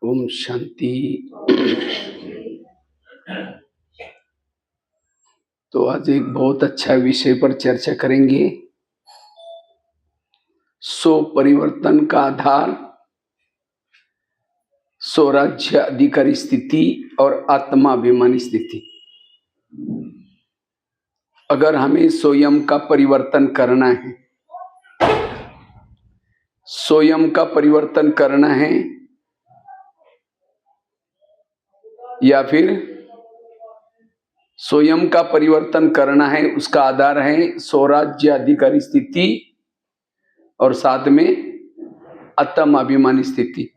ओम शांति। तो आज एक बहुत अच्छा विषय पर चर्चा करेंगे। सो परिवर्तन का आधार, स्वराज्य अधिकारी स्थिति और आत्माभिमानी स्थिति। अगर हमें स्वयं का परिवर्तन करना है, स्वयं का परिवर्तन करना है या फिर स्वयं का परिवर्तन करना है, उसका आधार है स्वराज्य अधिकारी स्थिति और साथ में आत्माभिमानी स्थिति।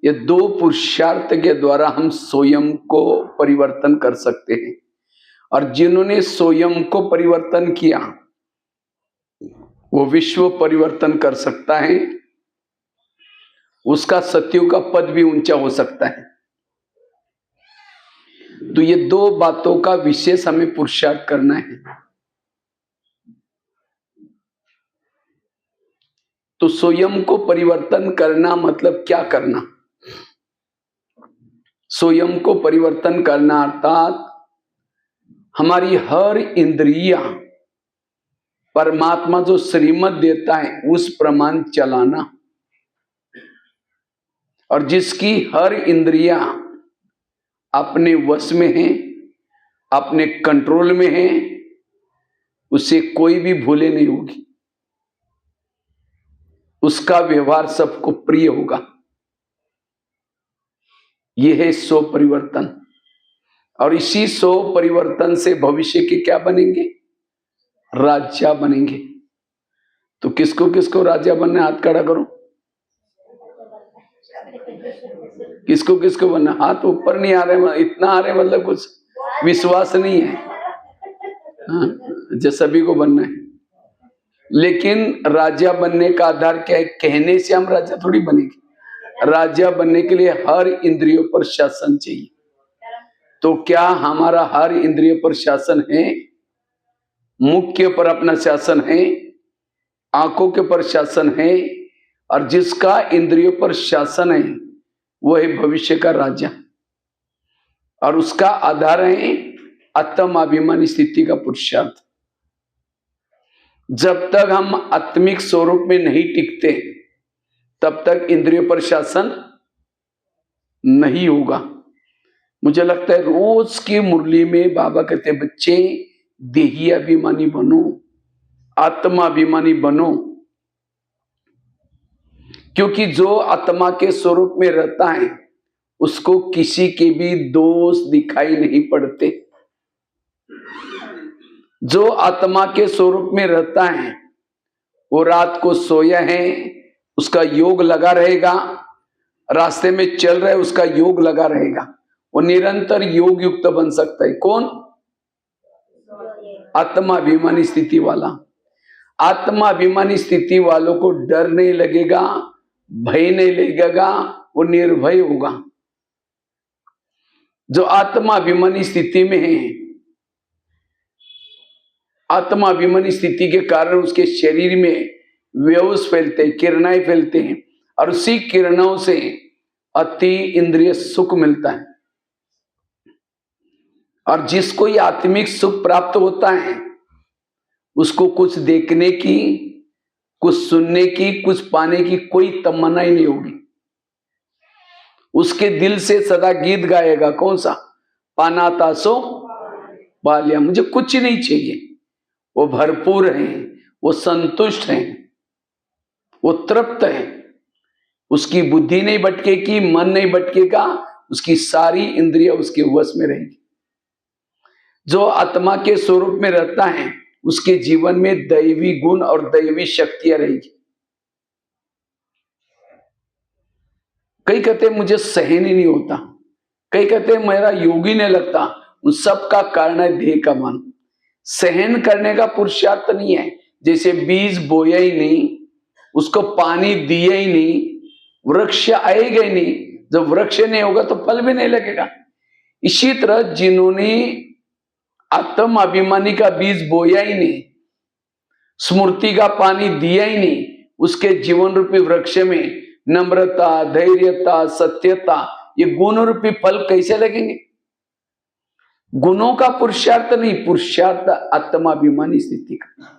ये दो पुरुषार्थ के द्वारा हम स्वयं को परिवर्तन कर सकते हैं। और जिन्होंने स्वयं को परिवर्तन किया वो विश्व परिवर्तन कर सकता है, उसका सत्युग का पद भी ऊंचा हो सकता है। तो ये दो बातों का विशेष हमें पुरुषार्थ करना है। तो स्वयं को परिवर्तन करना मतलब क्या करना? स्वयं को परिवर्तन करना अर्थात हमारी हर इंद्रिया परमात्मा जो श्रीमत देता है उस प्रमाण चलाना। और जिसकी हर इंद्रिया अपने वश में है, अपने कंट्रोल में है, उसे कोई भी भूले नहीं होगी, उसका व्यवहार सबको प्रिय होगा। यह है स्व परिवर्तन। और इसी स्व परिवर्तन से भविष्य के क्या बनेंगे? राजा बनेंगे। तो किसको किसको राजा बनना है? हाथ खड़ा करो। किसको किसको बनना? हाथ ऊपर नहीं आ रहे, इतना आ रहे मतलब कुछ विश्वास नहीं है। हाँ, जो सभी को बनना है। लेकिन राजा बनने का आधार क्या है? कहने से हम राजा थोड़ी बनेंगे। राजा बनने के लिए हर इंद्रियों पर शासन चाहिए। तो क्या हमारा हर इंद्रियों पर शासन है? मुख के ऊपर अपना शासन है, आंखों के ऊपर शासन है, और जिसका इंद्रियों पर शासन है वो है भविष्य का राजा। और उसका आधार है आत्माभिमानी स्थिति का पुरुषार्थ। जब तक हम आत्मिक स्वरूप में नहीं टिकते तब तक इंद्रियों पर शासन नहीं होगा। मुझे लगता है रोज की मुरली में बाबा कहते हैं, बच्चे देही अभिमानी बनो, आत्माभिमानी बनो। क्योंकि जो आत्मा के स्वरूप में रहता है उसको किसी के भी दोष दिखाई नहीं पड़ते। जो आत्मा के स्वरूप में रहता है वो रात को सोया है, उसका योग लगा रहेगा, रास्ते में चल रहा है उसका योग लगा रहेगा, वो निरंतर योग युक्त बन सकता है। कौन? आत्माभिमानी स्थिति वाला। आत्माभिमानी स्थिति वालों को डर नहीं लगेगा, भय नहीं लगेगा, वो निर्भय होगा। जो आत्माभिमानी स्थिति में है, आत्माभिमानी स्थिति के कारण उसके शरीर में वेव्स फैलते हैं, किरणें फैलते हैं, और उसी किरणों से अति इंद्रिय सुख मिलता है। और जिसको ये आत्मिक सुख प्राप्त होता है उसको कुछ देखने की, कुछ सुनने की, कुछ पाने की कोई तमन्ना ही नहीं होगी। उसके दिल से सदा गीत गाएगा। कौन सा? पाना तासो बालिया, मुझे कुछ नहीं चाहिए। वो भरपूर है, वो संतुष्ट है, वो तृप्त है। उसकी बुद्धि नहीं भटकेगी, मन नहीं भटकेगा, उसकी सारी इंद्रियां उसके वश में रहेगी। जो आत्मा के स्वरूप में रहता है उसके जीवन में दैवी गुण और दैवी शक्तियां रहेगी। कई कहते हैं मुझे सहन ही नहीं होता, कई कहते हैं मेरा योग ही नहीं लगता। उन सब का कारण है देह का मन। सहन करने का पुरुषार्थ नहीं है। जैसे बीज बोया ही नहीं, उसको पानी दिया ही नहीं, वृक्ष आएगा ही नहीं। जब वृक्ष नहीं होगा तो फल भी नहीं लगेगा। इसी तरह जिन्होंने आत्म अभिमानी का बीज बोया ही नहीं, स्मृति का पानी दिया ही नहीं, उसके जीवन रूपी वृक्ष में नम्रता, धैर्यता, सत्यता, ये गुण रूपी फल कैसे लगेंगे? गुणों का पुरुषार्थ नहीं, पुरुषार्थ आत्माभिमानी स्थिति का।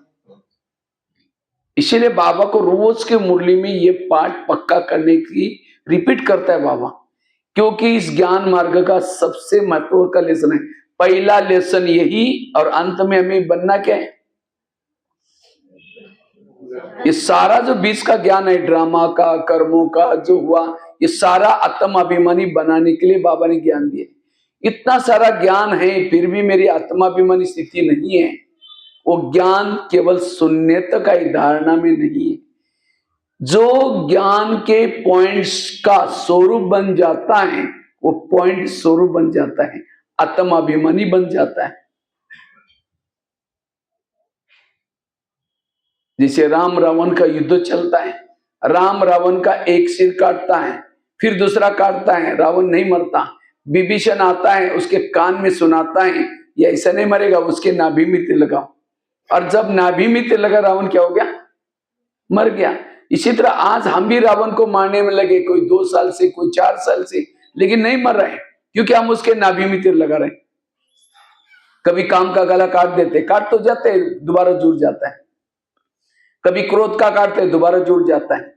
इसीलिए बाबा को रोज के मुरली में ये पाठ पक्का करने की रिपीट करता है बाबा, क्योंकि इस ज्ञान मार्ग का सबसे महत्व का लेसन है। पहला लेसन यही, और अंत में हमें बनना क्या है? ये सारा जो 20 का ज्ञान है, ड्रामा का, कर्मों का जो हुआ, ये सारा आत्म अभिमानी बनाने के लिए बाबा ने ज्ञान दिए। इतना सारा ज्ञान है, फिर भी मेरी आत्माभिमानी स्थिति नहीं है। वो ज्ञान केवल शून्यता का ही धारणा में नहीं है। जो ज्ञान के पॉइंट्स का स्वरूप बन जाता है, वो पॉइंट स्वरूप बन जाता है, आत्माभिमानी बन जाता है। जिसे राम रावण का युद्ध चलता है, राम रावण का एक सिर काटता है, फिर दूसरा काटता है, रावण नहीं मरता। विभीषण आता है, उसके कान में सुनाता है, ये ऐसा नहीं मरेगा, उसके नाभि में तीर लगाओ। और जब नाभि में तीर लगा, रावण क्या हो गया? मर गया। इसी तरह आज हम भी रावण को मारने में लगे, कोई 2 साल से, कोई 4 साल से, लेकिन नहीं मर रहे, क्योंकि हम उसके नाभि में तीर लगा रहे। कभी काम का गला काट देते, काट तो जाते, दोबारा जुड़ जाता है। कभी क्रोध का काटते, दोबारा जुड़ जाता है।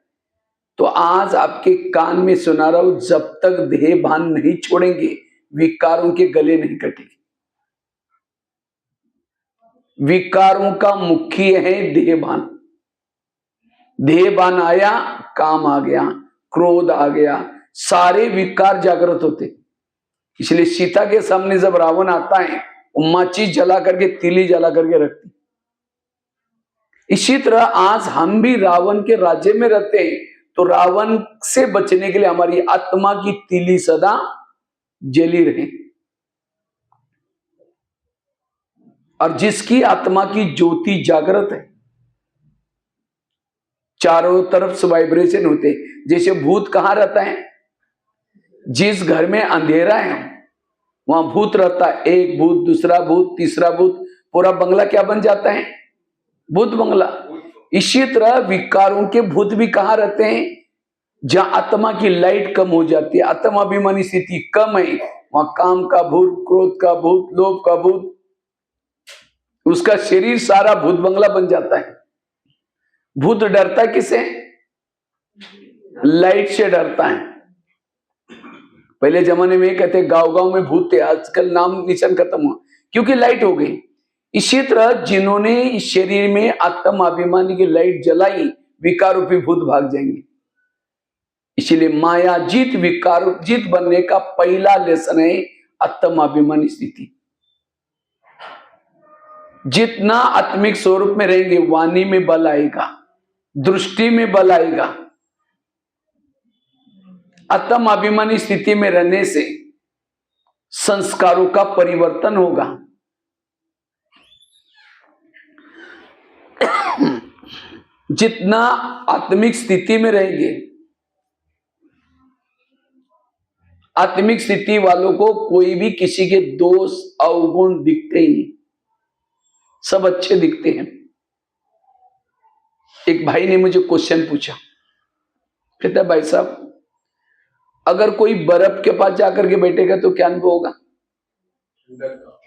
तो आज आपके कान में सुना रहा हूं, जब तक देह भान नहीं छोड़ेंगे, विकारों के गले नहीं कटेंगे। विकारों का मुख्य है देह भान। देह भान आया, काम आ गया, क्रोध आ गया, सारे विकार जागृत होते। इसलिए सीता के सामने जब रावण आता है, वो माचिस जला करके, तीली जला करके रखती। इसी तरह आज हम भी रावण के राज्य में रहते हैं, तो रावण से बचने के लिए हमारी आत्मा की तीली सदा जली रहे। और जिसकी आत्मा की ज्योति जागृत है, चारों तरफ से वाइब्रेशन होते। जैसे भूत कहां रहता है? जिस घर में अंधेरा है वहां भूत रहता है। एक भूत, दूसरा भूत, तीसरा भूत, पूरा बंगला क्या बन जाता है? भूत बंगला। इसी तरह विकारों के भूत भी कहां रहते हैं? जहां आत्मा की लाइट कम हो जाती है, आत्माभिमानी स्थिति कम है, वहां काम का भूत, क्रोध का भूत, लोभ का भूत, उसका शरीर सारा भूत बंगला बन जाता है। भूत डरता किसे? लाइट से डरता है। पहले जमाने में कहते गांव गांव में भूत थे, आजकल नाम निशान खत्म हुआ, क्योंकि लाइट हो गई। इसी तरह जिन्होंने इस शरीर में आत्म अभिमानी की लाइट जलाई, विकार रूपी भूत भाग जाएंगे। इसीलिए माया जीत, विकार जीत बनने का पहला लेसन है आत्म अभिमानी स्थिति। जितना आत्मिक स्वरूप में रहेंगे, वाणी में बल आएगा, दृष्टि में बल आएगा। आत्म अभिमानी स्थिति में रहने से संस्कारों का परिवर्तन होगा। जितना आत्मिक स्थिति में रहेंगे, आत्मिक स्थिति वालों को कोई भी किसी के दोष अवगुण दिखते ही नहीं, सब अच्छे दिखते हैं। एक भाई ने मुझे क्वेश्चन पूछा, कहता भाई साहब, अगर कोई बर्फ के पास जाकर के बैठेगा तो क्या अनुभव होगा?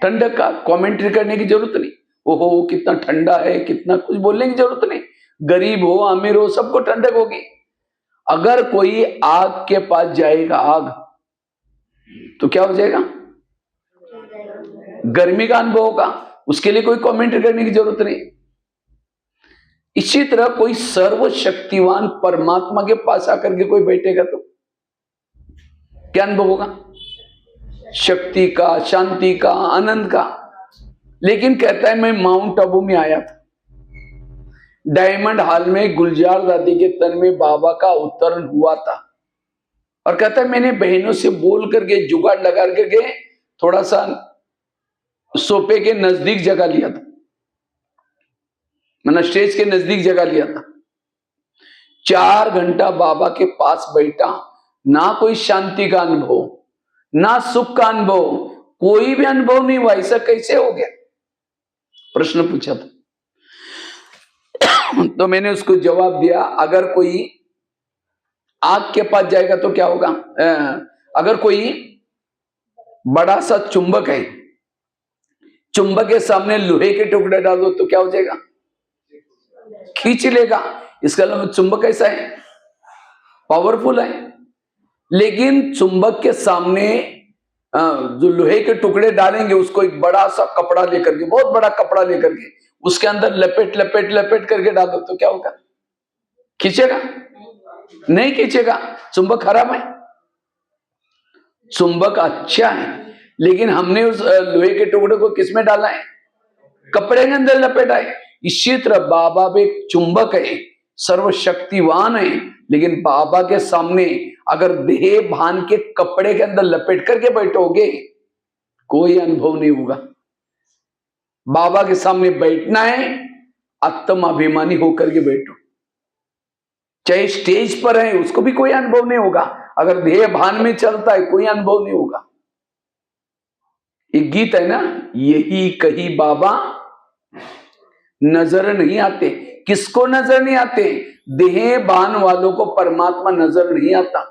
ठंडक का। कमेंट्री करने की जरूरत नहीं, ओहो कितना ठंडा है, कितना, कुछ बोलने की जरूरत नहीं। गरीब हो, अमीर हो, सबको ठंडक होगी। अगर कोई आग के पास जाएगा, आग, तो क्या हो जाएगा? गर्मी का अनुभव होगा। उसके लिए कोई कमेंट्री करने की जरूरत नहीं। इसी तरह कोई सर्वशक्तिवान परमात्मा के पास आकर के कोई बैठेगा तो क्या अनुभव होगा? शक्ति का, शांति का, आनंद का। लेकिन कहता है मैं माउंट आबू में आया था, डायमंड हॉल में गुलजार दादी के तन में बाबा का अवतरण हुआ था, और कहता है मैंने बहनों से बोल करके जुगाड़ लगा करके थोड़ा सा सोफे के नजदीक जगह लिया था, मैंने स्टेज के नजदीक जगह लिया था। 4 घंटा बाबा के पास बैठा, ना कोई शांति का अनुभव, ना सुख का अनुभव, कोई भी अनुभव नहीं हुआ। ऐसा कैसे हो गया? प्रश्न पूछा था। तो मैंने उसको जवाब दिया, अगर कोई आग के पास जाएगा तो क्या होगा? अगर कोई बड़ा सा चुंबक है, चुंबक के सामने लोहे के टुकड़े डाल दो तो क्या हो जाएगा? खींच लेगा। इसका मतलब चुंबक कैसा है? पावरफुल है। लेकिन चुंबक के सामने जो लोहे के टुकड़े डालेंगे, उसको एक बड़ा सा कपड़ा लेकर के, बहुत बड़ा कपड़ा लेकर के उसके अंदर लपेट लपेट लपेट करके डाल दो तो क्या होगा? खींचेगा? नहीं खींचेगा। चुंबक खराब है, चुंबक अच्छा है, लेकिन हमने उस लोहे के टुकड़े को किसमें डाला है? कपड़े के अंदर लपेटा है। इसी तरह बाबा भी एक चुंबक है, सर्वशक्तिवान है, लेकिन बाबा के सामने अगर देह भान के कपड़े के अंदर लपेट करके बैठोगे, कोई अनुभव नहीं होगा। बाबा के सामने बैठना है, आत्म अभिमानी होकर के बैठो। चाहे स्टेज पर है, उसको भी कोई अनुभव नहीं होगा। अगर देह भान में चलता है, कोई अनुभव नहीं होगा। एक गीत है ना, यही कही बाबा नजर नहीं आते। किसको नजर नहीं आते? देह भान वालों को परमात्मा नजर नहीं आता।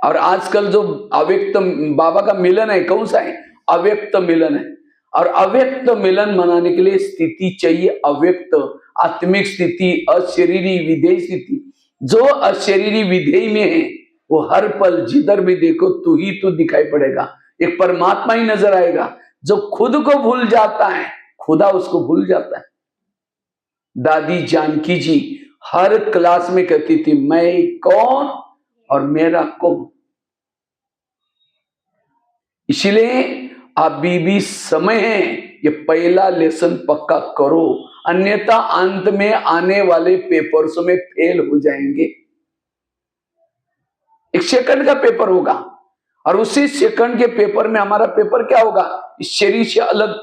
और आजकल जो अव्यक्त बाबा का मिलन है, कौन सा है? अव्यक्त मिलन है। और अव्यक्त मिलन मनाने के लिए स्थिति चाहिए, अव्यक्त आत्मिक स्थिति, अशरीरी विधेय स्थिति। जो अशरीरी विधेय में है, वो हर पल जिधर भी देखो तू ही तू दिखाई पड़ेगा, एक परमात्मा ही नजर आएगा। जो खुद को भूल जाता है, खुदा उसको भूल जाता है। दादी जानकी जी हर क्लास में कहती थी, मैं कौन और मेरा कौन। इसलिए अभी भी समय है, ये पहला लेसन पक्का करो, अन्यथा अंत में आने वाले पेपर्स में फेल हो जाएंगे। एक सेकंड का पेपर होगा, और उसी सेकंड के पेपर में हमारा पेपर क्या होगा? इस शरीर से अलग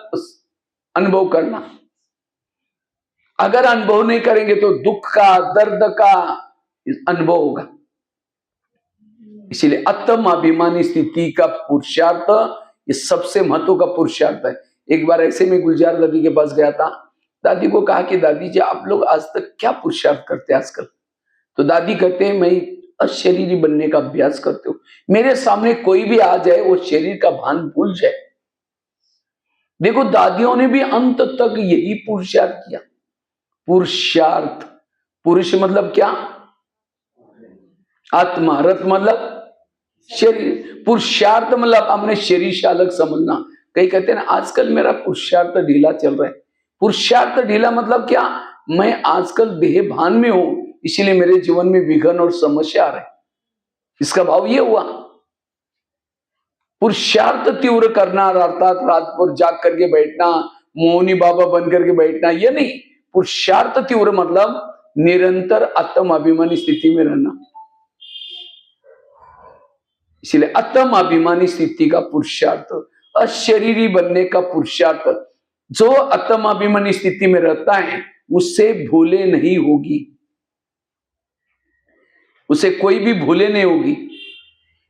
अनुभव करना। अगर अनुभव नहीं करेंगे तो दुख का, दर्द का अनुभव होगा। इसीलिए आत्म अभिमानी स्थिति का पुरुषार्थ ये सबसे महत्व का पुरुषार्थ है। एक बार ऐसे में गुलजार दादी के पास गया था, दादी को कहा कि दादी जी आप लोग आज तक क्या पुरुषार्थ करते हैं आजकल? तो दादी कहते हैं, मैं अशरीरी बनने का अभ्यास करते हूँ। मेरे सामने कोई भी आ जाए, वो शरीर का भान भूल जाए। देखो, दादियों ने भी अंत तक यही पुरुषार्थ किया। पुरुषार्थ, पुरुष मतलब क्या? आत्मा, रथ मतलब शरीर, पुरुषार्थ मतलब हमने शरीर से अलग समझना। कई कहते हैं ना, आजकल मेरा पुरुषार्थ ढीला चल रहा है। पुरुषार्थ ढीला मतलब क्या? मैं आजकल देह भान में हूं, इसीलिए मेरे जीवन में विघ्न और समस्या आ रहे। इसका भाव ये हुआ। पुरुषार्थ तीव्र करना अर्थात रात भर जाग करके बैठना, मोहनी बाबा बन करके बैठना, ये नहीं। पुरुषार्थ तीव्र मतलब निरंतर आत्म अभिमानी स्थिति में रहना। इसलिए आत्म अभिमानी स्थिति का पुरुषार्थ, अशरीरी बनने का पुरुषार्थ, जो आत्म अभिमानी स्थिति में रहता है उससे भूले नहीं होगी, उसे कोई भी भूले नहीं होगी।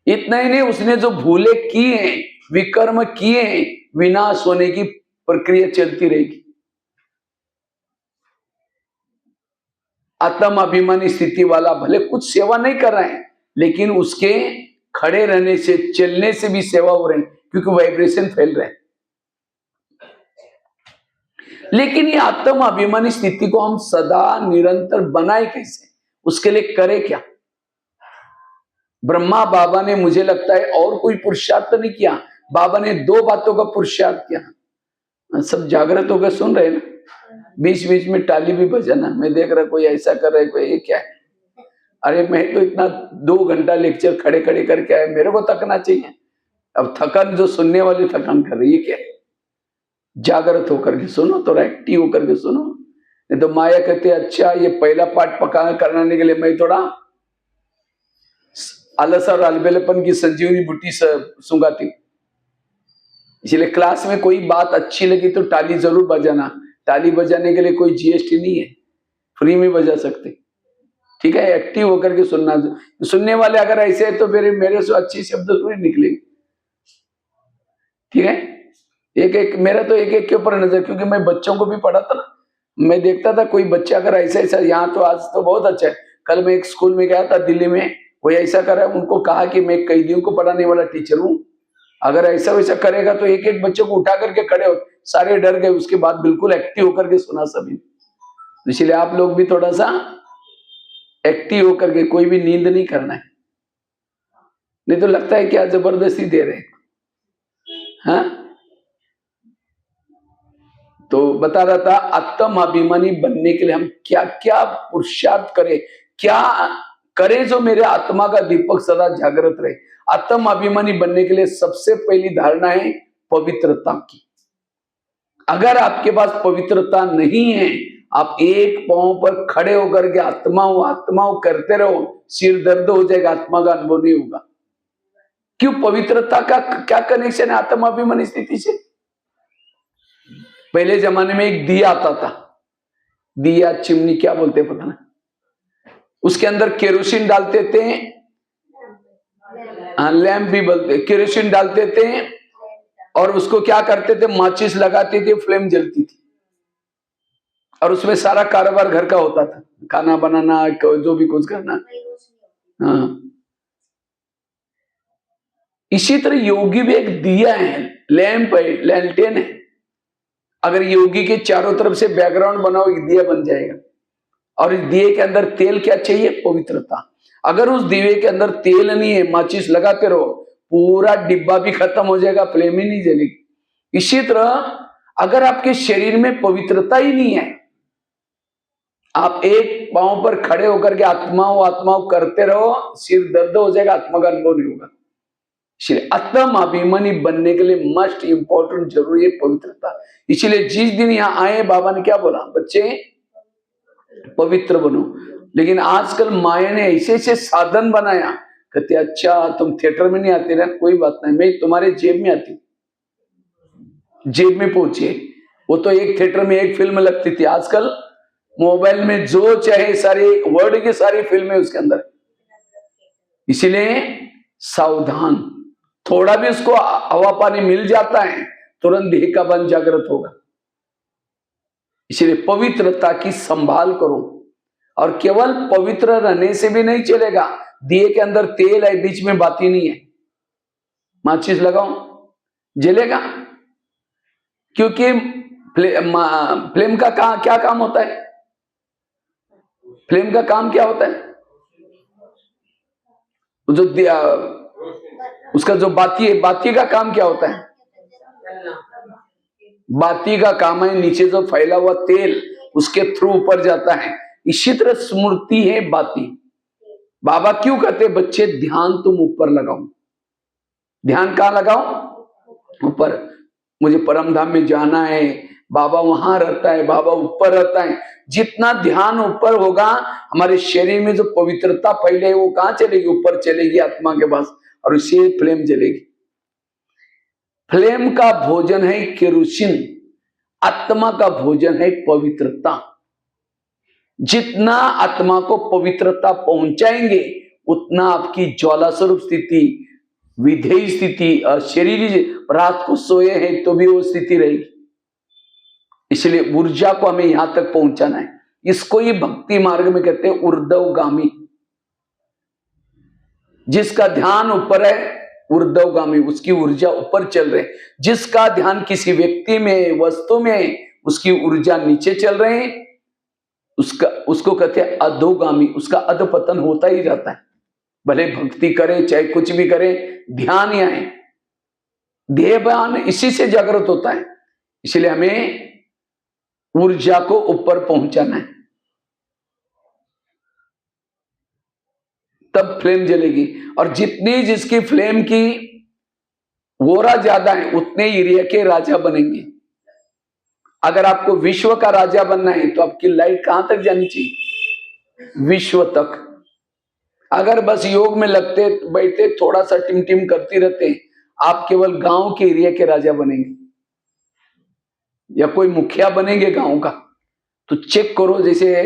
इतना ही नहीं, उसने जो भूले किए हैं, विकर्म किए हैं, विनाश होने की प्रक्रिया चलती रहेगी। आत्म अभिमानी स्थिति वाला भले कुछ सेवा नहीं कर रहे हैं, लेकिन उसके खड़े रहने से, चलने से भी सेवा हो रही है, क्योंकि वाइब्रेशन फैल रहे हैं। लेकिन ये आत्म अभिमानी स्थिति को हम सदा निरंतर बनाए कैसे? उसके लिए करे क्या? ब्रह्मा बाबा ने, मुझे लगता है, और कोई पुरुषार्थ नहीं किया। बाबा ने दो बातों का पुरुषार्थ किया। सब जागृत होकर सुन रहे हैं ना? बीच बीच में ताली भी बजाना। मैं देख रहा कोई ऐसा कर रहा है, कोई ये क्या है? अरे मैं तो इतना 2 घंटा लेक्चर खड़े खड़े करके आया, मेरे को थकना चाहिए। अब थकन जो सुनने वाली थकान कर रही है, क्या है? जागृत होकर के सुनो, तो एक्टिव होकर के सुनो। नहीं तो माया कहते अच्छा, ये पहला पाठ पका करने के लिए मैं थोड़ा आलस और अलबेलेपन की संजीवनी बूटी सुंगाती। इसलिए क्लास में कोई बात अच्छी लगी तो ताली जरूर बजाना। ताली बजाने के लिए कोई जीएसटी नहीं है, फ्री में बजा सकते। ठीक है, एक्टिव होकर के सुनना। सुनने वाले अगर ऐसे है तो फिर मेरे से अच्छी शब्द थोड़ी निकलेगी। ठीक है, एक एक मेरा तो एक एक के ऊपर नजर, क्योंकि मैं बच्चों को भी पढ़ाता ना। मैं देखता था कोई बच्चा अगर ऐसा ऐसा, यहाँ तो आज तो बहुत अच्छा है, कल मैं एक स्कूल में गया था दिल्ली में, वो ऐसा कर रहा है, उनको कहा कि मैं कैदियों को पढ़ाने वाला टीचर हूँ, अगर ऐसा वैसा करेगा तो एक एक बच्चों को उठा करके खड़े हो, सारे डर गए। उसके बाद बिल्कुल एक्टिव होकर के सुना सभी। इसलिए आप लोग भी थोड़ा सा एक्टिव होकर के, कोई भी नींद नहीं करना है, नहीं तो लगता है क्या जबरदस्ती दे रहे हैं। हाँ, तो बता रहा था आत्म अभिमानी बनने के लिए हम क्या क्या पुरुषार्थ करें, क्या करें जो मेरे आत्मा का दीपक सदा जागृत रहे। आत्म अभिमानी बनने के लिए सबसे पहली धारणा है पवित्रता की। अगर आपके पास पवित्रता नहीं है, आप एक पांव पर खड़े होकर के आत्माओं करते रहो, सिर दर्द हो जाएगा, आत्मा का अनुभव नहीं होगा। क्यों? पवित्रता का क्या कनेक्शन है आत्म अभिमानी स्थिति से? पहले जमाने में एक दिया आता था, दिया चिमनी क्या बोलते हैं पता नहीं, उसके अंदर केरोसिन डालते थे, लैंप भी बोलते, केरोसिन डालते थे और उसको क्या करते थे, माचिस लगाते थे, फ्लेम जलती थी और उसमें सारा कारोबार घर का होता था, खाना बनाना, जो भी कुछ करना। हाँ, इसी तरह योगी भी एक दिया है, लैंप है, लैंटेन है। अगर योगी के चारों तरफ से बैकग्राउंड बनाओ, एक दिया बन जाएगा। और इस दिए के अंदर तेल क्या चाहिए? पवित्रता। अगर उस दिए के अंदर तेल नहीं है, माचिस लगाते रहो, पूरा डिब्बा भी खत्म हो जाएगा, फ्लेम ही नहीं जलेगी। इसी तरह अगर आपके शरीर में पवित्रता ही नहीं है, आप एक पांव पर खड़े होकर के आत्माओं करते रहो, सिर दर्द हो जाएगा, आत्मा का अनुभव नहीं होगा। इसलिए आत्म अभिमानी बनने के लिए मस्ट इंपॉर्टेंट जरूरी है पवित्रता। इसलिए जिस दिन यहाँ आए, बाबा ने क्या बोला, बच्चे पवित्र बनो। लेकिन आजकल माया ने ऐसे ऐसे साधन बनाया, कहते अच्छा तुम थिएटर में नहीं आते ना, कोई बात नहीं, मैं तुम्हारे जेब में आती हूँ। जेब में पहुंचे, वो तो एक थिएटर में एक फिल्म लगती थी, आजकल मोबाइल में जो चाहे सारी वर्ल्ड की सारी फिल्में उसके अंदर। इसीलिए सावधान, थोड़ा भी उसको हवा पानी मिल जाता है, तुरंत देह का बन जागृत होगा। इसलिए पवित्रता की संभाल करो, और केवल पवित्र रहने से भी नहीं चलेगा। दिए के अंदर तेल है, बीच में बाती नहीं है, माचिस लगाओ, जलेगा। क्योंकि फ्लेम का क्या काम होता है? फ्लेम का काम क्या होता है? जो उसका जो बाती है, बाती का काम क्या होता है? बाती का काम है नीचे जो फैला हुआ तेल उसके थ्रू ऊपर जाता है। इसी तरह स्मृति है बाती। बाबा क्यों कहते बच्चे ध्यान तुम ऊपर लगाओ। ध्यान कहां लगाओ? ऊपर। मुझे परम धाम में जाना है, बाबा वहां रहता है, बाबा ऊपर रहता है। जितना ध्यान ऊपर होगा, हमारे शरीर में जो पवित्रता फैले वो कहां चलेगी? ऊपर चलेगी, आत्मा के पास, और इससे फ्लेम जलेगी। फ्लेम का भोजन है केरोसिन, आत्मा का भोजन है पवित्रता। जितना आत्मा को पवित्रता पहुंचाएंगे, उतना आपकी ज्वाला स्वरूप स्थिति, विधेय स्थिति, शरीर रात को सोए हैं तो भी वो स्थिति रहेगी। इसलिए ऊर्जा को हमें यहां तक पहुंचाना है। इसको ही भक्ति मार्ग में कहते हैं ऊर्ध्वगामी। जिसका ध्यान ऊपर है ऊर्ध्वगामी, उसकी ऊर्जा ऊपर चल रहे। जिसका ध्यान किसी व्यक्ति में, वस्तु में, उसकी ऊर्जा नीचे चल रहे हैं, उसको कहते हैं अधोगामी। उसका अधपतन होता ही रहता है, भले भक्ति करे चाहे कुछ भी करे, ध्यान ही आए, ध्येयवान इसी से जागृत होता है। इसलिए हमें ऊर्जा को ऊपर पहुंचाना है, तब फ्लेम जलेगी। और जितनी जिसकी फ्लेम की वोरा ज्यादा है, उतने एरिया के राजा बनेंगे। अगर आपको विश्व का राजा बनना है तो आपकी लाइट कहां तक जानी चाहिए? विश्व तक। अगर बस योग में लगते बैठते थोड़ा सा टिम करती रहते, आप केवल गांव के एरिया के राजा बनेंगे या कोई मुखिया बनेंगे गांव का। तो चेक करो, जैसे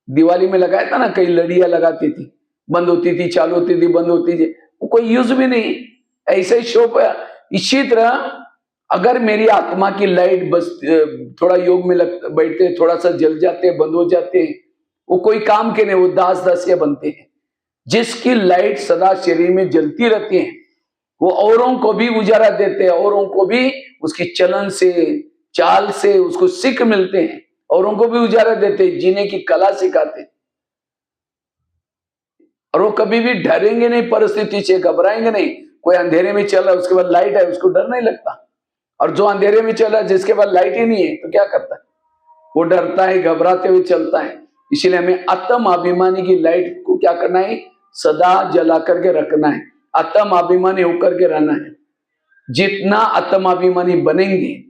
दिवाली में लगाया था ना, कई लड़ियां लगाती थी, बंद होती थी, चालू होती थी, बंद होती थी, वो कोई यूज भी नहीं, ऐसे ही शो पर। इसी तरह अगर मेरी आत्मा की लाइट बस थोड़ा योग में बैठते थोड़ा सा जल जाते, बंद हो जाते, वो कोई काम के नहीं, वो दास दासियां बनते हैं। जिसकी लाइट सदा शरीर में जलती रहती है, वो औरों को भी उजाला देते हैं, औरों को भी उसकी चलन से, चाल से उसको सीख मिलते हैं, औरों को भी उजाला देते हैं, जीने की कला सिखाते हैं। और वो कभी भी डरेंगे नहीं, परिस्थिति से घबराएंगे नहीं। कोई अंधेरे में चल रहा है, उसके बाद लाइट है, उसको डर नहीं लगता। और जो अंधेरे में चल रहा है, जिसके बाद लाइट ही नहीं है, तो क्या करता है? वो डरता है, घबराते हुए चलता है। इसलिए हमें आत्म अभिमानी की लाइट को क्या करना है? सदा जला करके रखना है, आत्म अभिमानी होकर के रहना है। जितना आत्म अभिमानी बनेंगे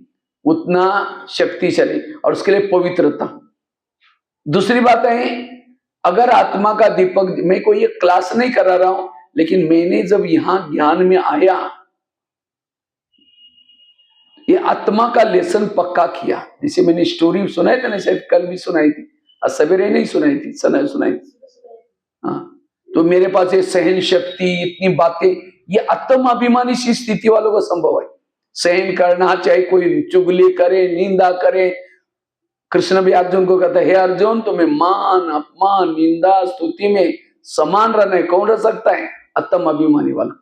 उतना शक्तिशाली, और उसके लिए पवित्रता। दूसरी बात है, अगर आत्मा का दीपक, मैं कोई ये क्लास नहीं करा रहा हूं, लेकिन मैंने जब यहां ज्ञान में आया, ये आत्मा का लेसन पक्का किया। जैसे मैंने स्टोरी सुनाई थी ना, शायद कल भी सुनाई थी, आज सवेरे नहीं सुनाई थी, सुनाई थी। हाँ, तो मेरे पास ये सहन शक्ति, इतनी बातें, ये आत्म अभिमानी सी स्थिति वालों को संभव है। सहन करना, चाहे कोई चुगली करे, निंदा करे। कृष्ण भी अर्जुन को कहता है, हे अर्जुन, तुम्हें मान अपमान निंदा स्तुति में समान रहना है। कौन रह सकता है? आत्म अभिमानी वाला।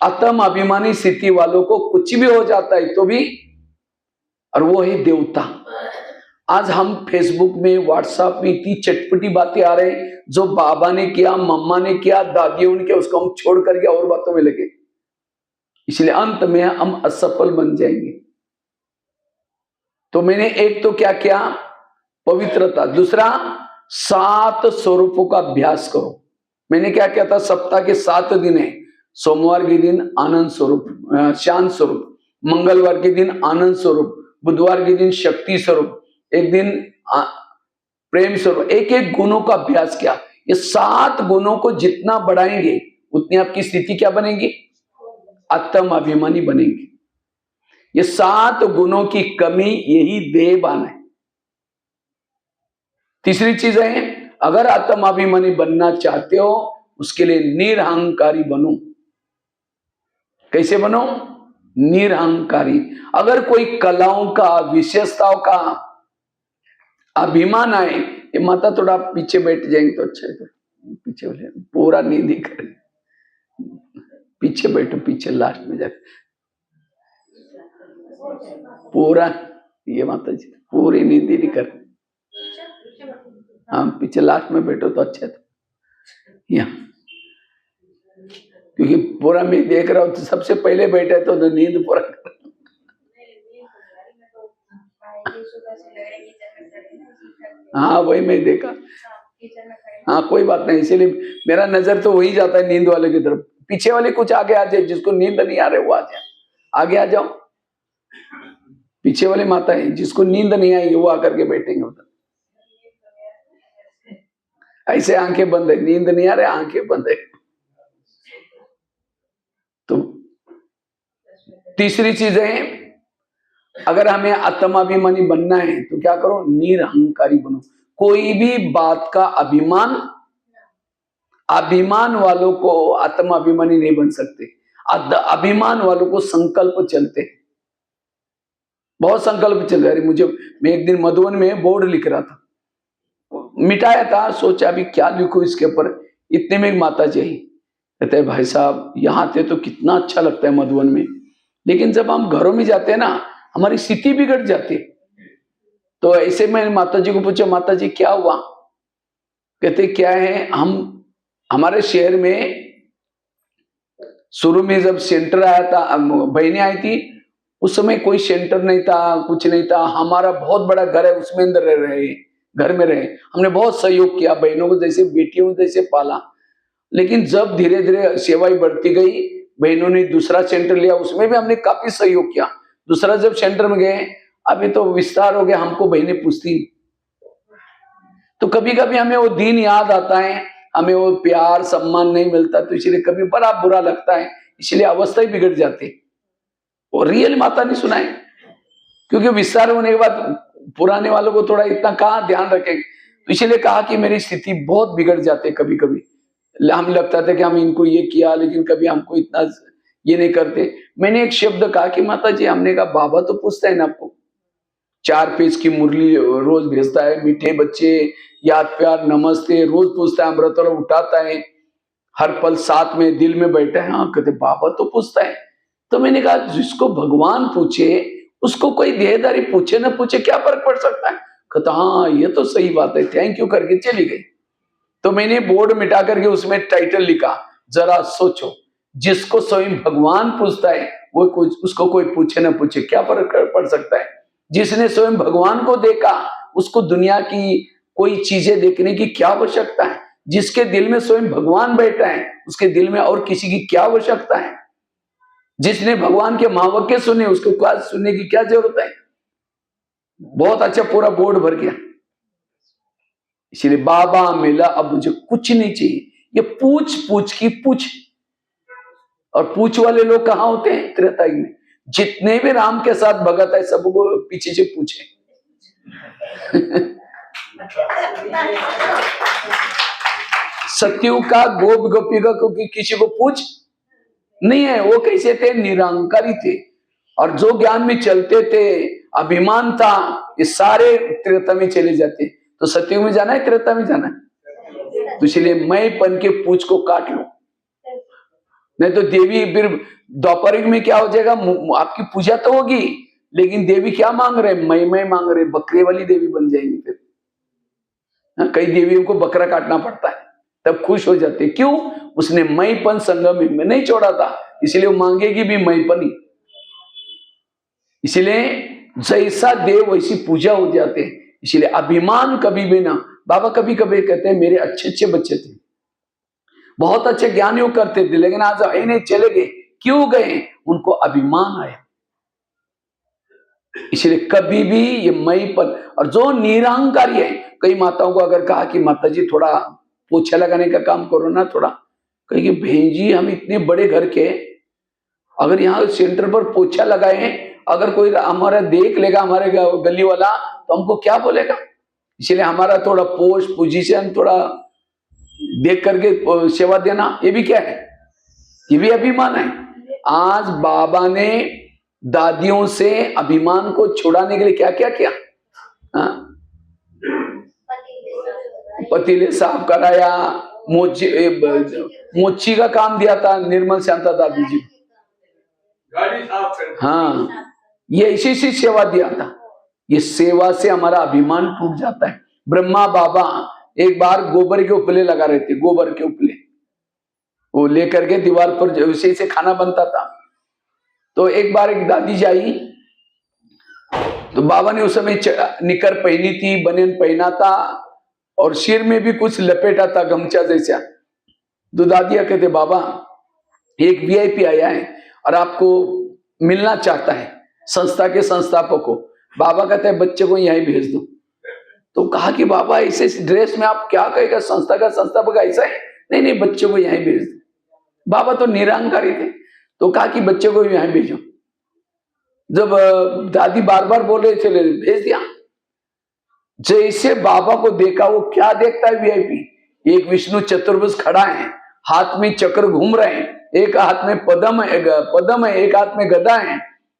आत्म अभिमानी स्थिति वालों को कुछ भी हो जाता है तो भी, और वो है देवता। आज हम फेसबुक में, व्हाट्सएप में इतनी चटपटी बातें आ रही, जो बाबा ने किया, मम्मा ने किया, दादियों ने किया, उसको हम छोड़ करके और बातों में लगे। इसलिए अंत में हम असफल बन जाएंगे। तो मैंने एक तो क्या किया? पवित्रता। दूसरा, 7 स्वरूपों का अभ्यास करो। मैंने क्या किया था? सप्ताह के 7 दिन है। सोमवार के दिन आनंद स्वरूप, शांत स्वरूप, मंगलवार के दिन आनंद स्वरूप, बुधवार के दिन शक्ति स्वरूप, एक दिन प्रेम स्वरूप। एक एक गुणों का अभ्यास किया। ये 7 गुणों को जितना बढ़ाएंगे उतनी आपकी स्थिति क्या बनेगी? आत्म अभिमानी बनेगी। ये 7 गुणों की कमी यही देहभान है। तीसरी चीज है, अगर आत्म अभिमानी बनना चाहते हो, उसके लिए निरहंकारी बनो। कैसे बनो? निरहंकारी। अगर कोई कलाओं का, विशेषताओं का अभिमान आए, ये माता थोड़ा पीछे बैठ जाएंगे तो अच्छा है, तो पीछे बोले, पूरा नींद ही करे, पीछे बैठो, पीछे लास्ट में जाके पूरा, ये माता जी पूरी नींद ही कर। हाँ, पीछे लास्ट में बैठो तो अच्छा है, तो यहाँ, क्योंकि पूरा मैं देख रहा हूँ तो सबसे पहले बैठे तो नींद पूरा कर। हाँ, वही मैं देखा। हाँ, कोई बात नहीं, इसीलिए मेरा नजर तो वही जाता है नींद वाले की तरफ। पीछे वाले कुछ आगे आ जाए, जिसको नींद नहीं आ रहे वो आ जाए, आगे आ जाओ। पीछे वाली माता है, जिसको नींद नहीं आएगी वो आकर के बैठेंगे उधर। ऐसे आंखें बंद है, नींद नहीं आ रहे, आंखें बंद है। तो तीसरी चीज है, अगर हमें आत्माभिमानी बनना है तो क्या करो? निरहंकारी बनो। कोई भी बात का अभिमान वालों को आत्माभिमानी नहीं बन सकते। अभिमान वालों को संकल्प चलते हैं, बहुत संकल्प चल रहे। मुझे, मैं एक दिन मधुबन में बोर्ड लिख रहा था, मिटाया था, सोचा अभी क्या लिखूं इसके ऊपर। इतने में माता जी कहते हैं, भाई साहब यहाँ थे तो कितना अच्छा लगता है मधुबन में, लेकिन जब हम घरों में जाते हैं ना, हमारी स्थिति बिगड़ जाती है। तो ऐसे मैंने माता जी को पूछा, माता जी क्या हुआ? कहते क्या है, हमारे शहर में शुरू में जब सेंटर आया था, बहनें आई थी, उस समय कोई सेंटर नहीं था, कुछ नहीं था। हमारा बहुत बड़ा घर है, उसमें अंदर रह रहे, घर में रहे। हमने बहुत सहयोग किया, बहनों को जैसे बेटियों जैसे पाला। लेकिन जब धीरे धीरे सेवाई बढ़ती गई, बहनों ने दूसरा सेंटर लिया, उसमें भी हमने काफी सहयोग किया। दूसरा जब सेंटर में गए, अभी तो विस्तार हो गया, हमको बहनें पूछती। तो कभी कभी हमें वो दिन याद आता है, हमें वो प्यार सम्मान नहीं मिलता, तो इसलिए कभी बड़ा बुरा लगता है, इसलिए अवस्था ही बिगड़ जाती। और रियल माता नहीं सुनाए, क्योंकि विस्तार होने के बाद पुराने वालों को थोड़ा इतना कहाँ ध्यान रखें। तो इसलिए कहा कि मेरी स्थिति बहुत बिगड़ जाती है। कभी कभी हमें लगता था कि हम इनको ये किया, लेकिन कभी हमको इतना ये नहीं करते। मैंने एक शब्द कहा कि माता जी, हमने कहा बाबा तो पूछता है ना आपको, 4 पेज की मुरली रोज भेजता है, मीठे बच्चे, याद प्यार, नमस्ते रोज पूछता है, अमृत वाला उठाता है, हर पल साथ में दिल में बैठा है। हाँ कहते बाबा तो पूछता है। तो मैंने कहा जिसको भगवान पूछे उसको कोई देहदारी पूछे ना पूछे क्या फर्क पड़ सकता है। कहता हाँ ये तो सही बात है, थैंक यू करके चली गई। तो मैंने बोर्ड मिटा करके उसमें टाइटल लिखा, जरा सोचो जिसको स्वयं भगवान पूछता है वो कुछ उसको कोई पूछे ना पूछे क्या फर्क पड़ सकता है। जिसने स्वयं भगवान को देखा उसको दुनिया की कोई चीजें देखने की क्या आवश्यकता है। जिसके दिल में स्वयं भगवान बैठा है उसके दिल में और किसी की क्या आवश्यकता है। जिसने भगवान के महावाक्य सुने उसको क्या सुनने की क्या जरूरत है। बहुत अच्छा पूरा बोर्ड भर गया। इसलिए बाबा मिला, अब मुझे कुछ नहीं चाहिए। ये पूछ पूछ की पूछ, और पूछ वाले लोग कहां होते हैं त्रेता युग में। जितने भी राम के साथ भगत है सबको पीछे से पूछे। सत्युग का गोप गोपी का क्योंकि किसी को पूछ नहीं है। वो कैसे थे, निरंकारी थे, और जो ज्ञान में चलते थे, अभिमान था, ये सारे त्रेता में चले जाते। तो सत्युग में जाना है त्रेता में जाना है। तो इसलिए मैंपन के पूछ को काट लो, नहीं तो देवी फिर द्वापर युग में क्या हो जाएगा, आपकी पूजा तो होगी लेकिन देवी क्या मांग रहे, मैं मांग रहे, बकरे वाली देवी बन जाएंगी फिर। कई देवियों को बकरा काटना पड़ता है तब खुश हो जाते। क्यों, उसने मैंपन संगम में नहीं छोड़ा था, इसलिए वो मांगेगी भी मैंपन ही। इसलिए जैसा देव वैसी पूजा हो जाते हैं। इसलिए अभिमान कभी भी ना। बाबा कभी कभी कहते हैं मेरे अच्छे अच्छे बच्चे थे, बहुत अच्छे ज्ञान योग करते थे, लेकिन आज है नहीं, चले गए। क्यों गए, उनको अभिमान आया। इसलिए कभी भी ये मैंपन, और जो निरहंकारी है, कई माताओं को अगर कहा कि माता जी थोड़ा पोछा लगाने का काम करो ना, थोड़ा कहेगी बहन जी हम इतने बड़े घर के, अगर यहाँ सेंटर पर पोछा लगाए, अगर कोई हमारा देख लेगा हमारे गली वाला तो हमको क्या बोलेगा। इसलिए हमारा थोड़ा पोस्ट पोजीशन थोड़ा देख करके सेवा देना, ये भी क्या है, ये भी अभिमान है। आज बाबा ने दादियों से अभिमान को छुड़ाने के लिए क्या क्या किया। पतीले साफ कराया, मोची का काम दिया था निर्मल शांता दादी जी। हाँ, ये ऐसी सी सेवा दिया था। ये सेवा से हमारा अभिमान टूट जाता है। ब्रह्मा बाबा एक बार गोबर के उपले लगा रहे थे, गोबर के उपले वो लेकर के दीवार पर उसी से खाना बनता था। तो एक बार एक दादी जी आई, तो बाबा ने उस समय निकर पहनी थी, बनियान पहना था, और सिर में भी कुछ लपेटा था गमछा जैसा। तो दादिया कहते बाबा एक वीआईपी आया है और आपको मिलना चाहता है, संस्था के संस्थापक को। बाबा कहते हैं बच्चे को यहीं भेज दो। तो कहा कि बाबा ऐसे ड्रेस में आप क्या कहेगा, संस्था का संस्थापक ऐसा है, नहीं नहीं बच्चे को यहीं भेज दो। बाबा तो निरंकारी थे, तो कहा कि बच्चे को यहीं भेजो। जब दादी बार बार बोल रहे थे भेज दिया। जैसे बाबा को देखा, वो क्या देखता है वीआईपी, एक विष्णु चतुर्भुज खड़ा है, हाथ में चक्र घूम रहे हैं, एक हाथ में पद्म है, एक हाथ में गदा है,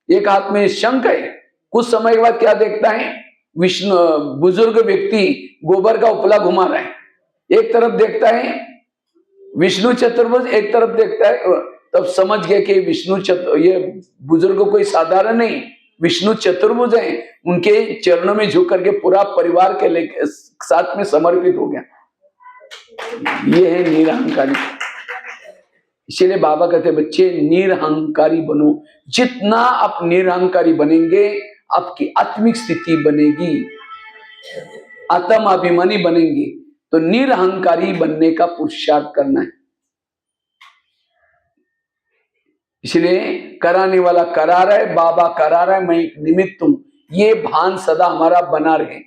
एक हाथ में शंख है। कुछ समय के बाद क्या देखता है, विष्णु बुजुर्ग व्यक्ति गोबर का उपला घुमा रहा है। एक तरफ देखता है विष्णु चतुर्भुज, एक तरफ देखता है। तब समझ गया कि ये बुजुर्ग कोई साधारण नहीं, विष्णु चतुर्भुज है। उनके चरणों में झुक करके पूरा परिवार के साथ में समर्पित हो गया। ये है निरहंकारी। इसीलिए बाबा कहते बच्चे निरहंकारी बनो। जितना आप निरहंकारी बनेंगे आपकी आत्मिक स्थिति बनेगी, आत्म अभिमानी बनेंगे। तो निरहंकारी बनने का पुरुषार्थ करना है। इसलिए कराने वाला करा रहा है, बाबा करा रहा है, मैं निमित्त हूं, ये भान सदा हमारा बना रहे।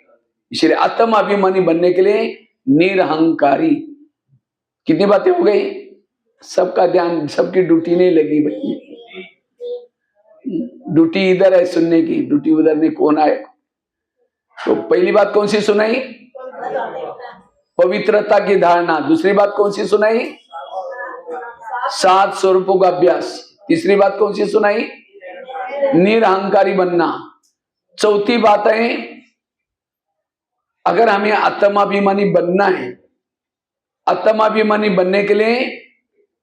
इसलिए आत्म अभिमानी बनने के लिए निरहंकारी। कितनी बातें हो गई, सबका ध्यान, सबकी ड्यूटी नहीं लगी भाई। ड्यूटी इधर है सुनने की, ड्यूटी उधर नहीं, कौन आए। तो पहली बात कौन सी सुनाई, पवित्रता की धारणा। दूसरी बात कौन सी सुनाई, 7 स्वरूपों का अभ्यास। तीसरी बात कौन सी सुनाई, निरहंकारी बनना। चौथी बात है, अगर हमें आत्माभिमानी बनना है, आत्माभिमानी बनने के लिए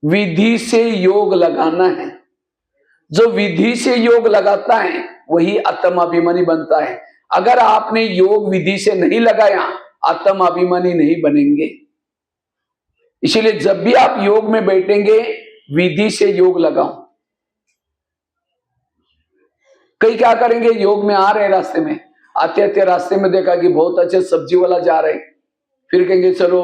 विधि से योग लगाना है। जो विधि से योग लगाता है वही आत्माभिमानी बनता है। अगर आपने योग विधि से नहीं लगाया, आत्माभिमानी नहीं बनेंगे। इसीलिए जब भी आप योग में बैठेंगे, विधि से योग लगाओ। कई क्या करेंगे, योग में आ रहे हैं, रास्ते में आते आते रास्ते में देखा कि बहुत अच्छे सब्जी वाला जा रहे, फिर कहेंगे चलो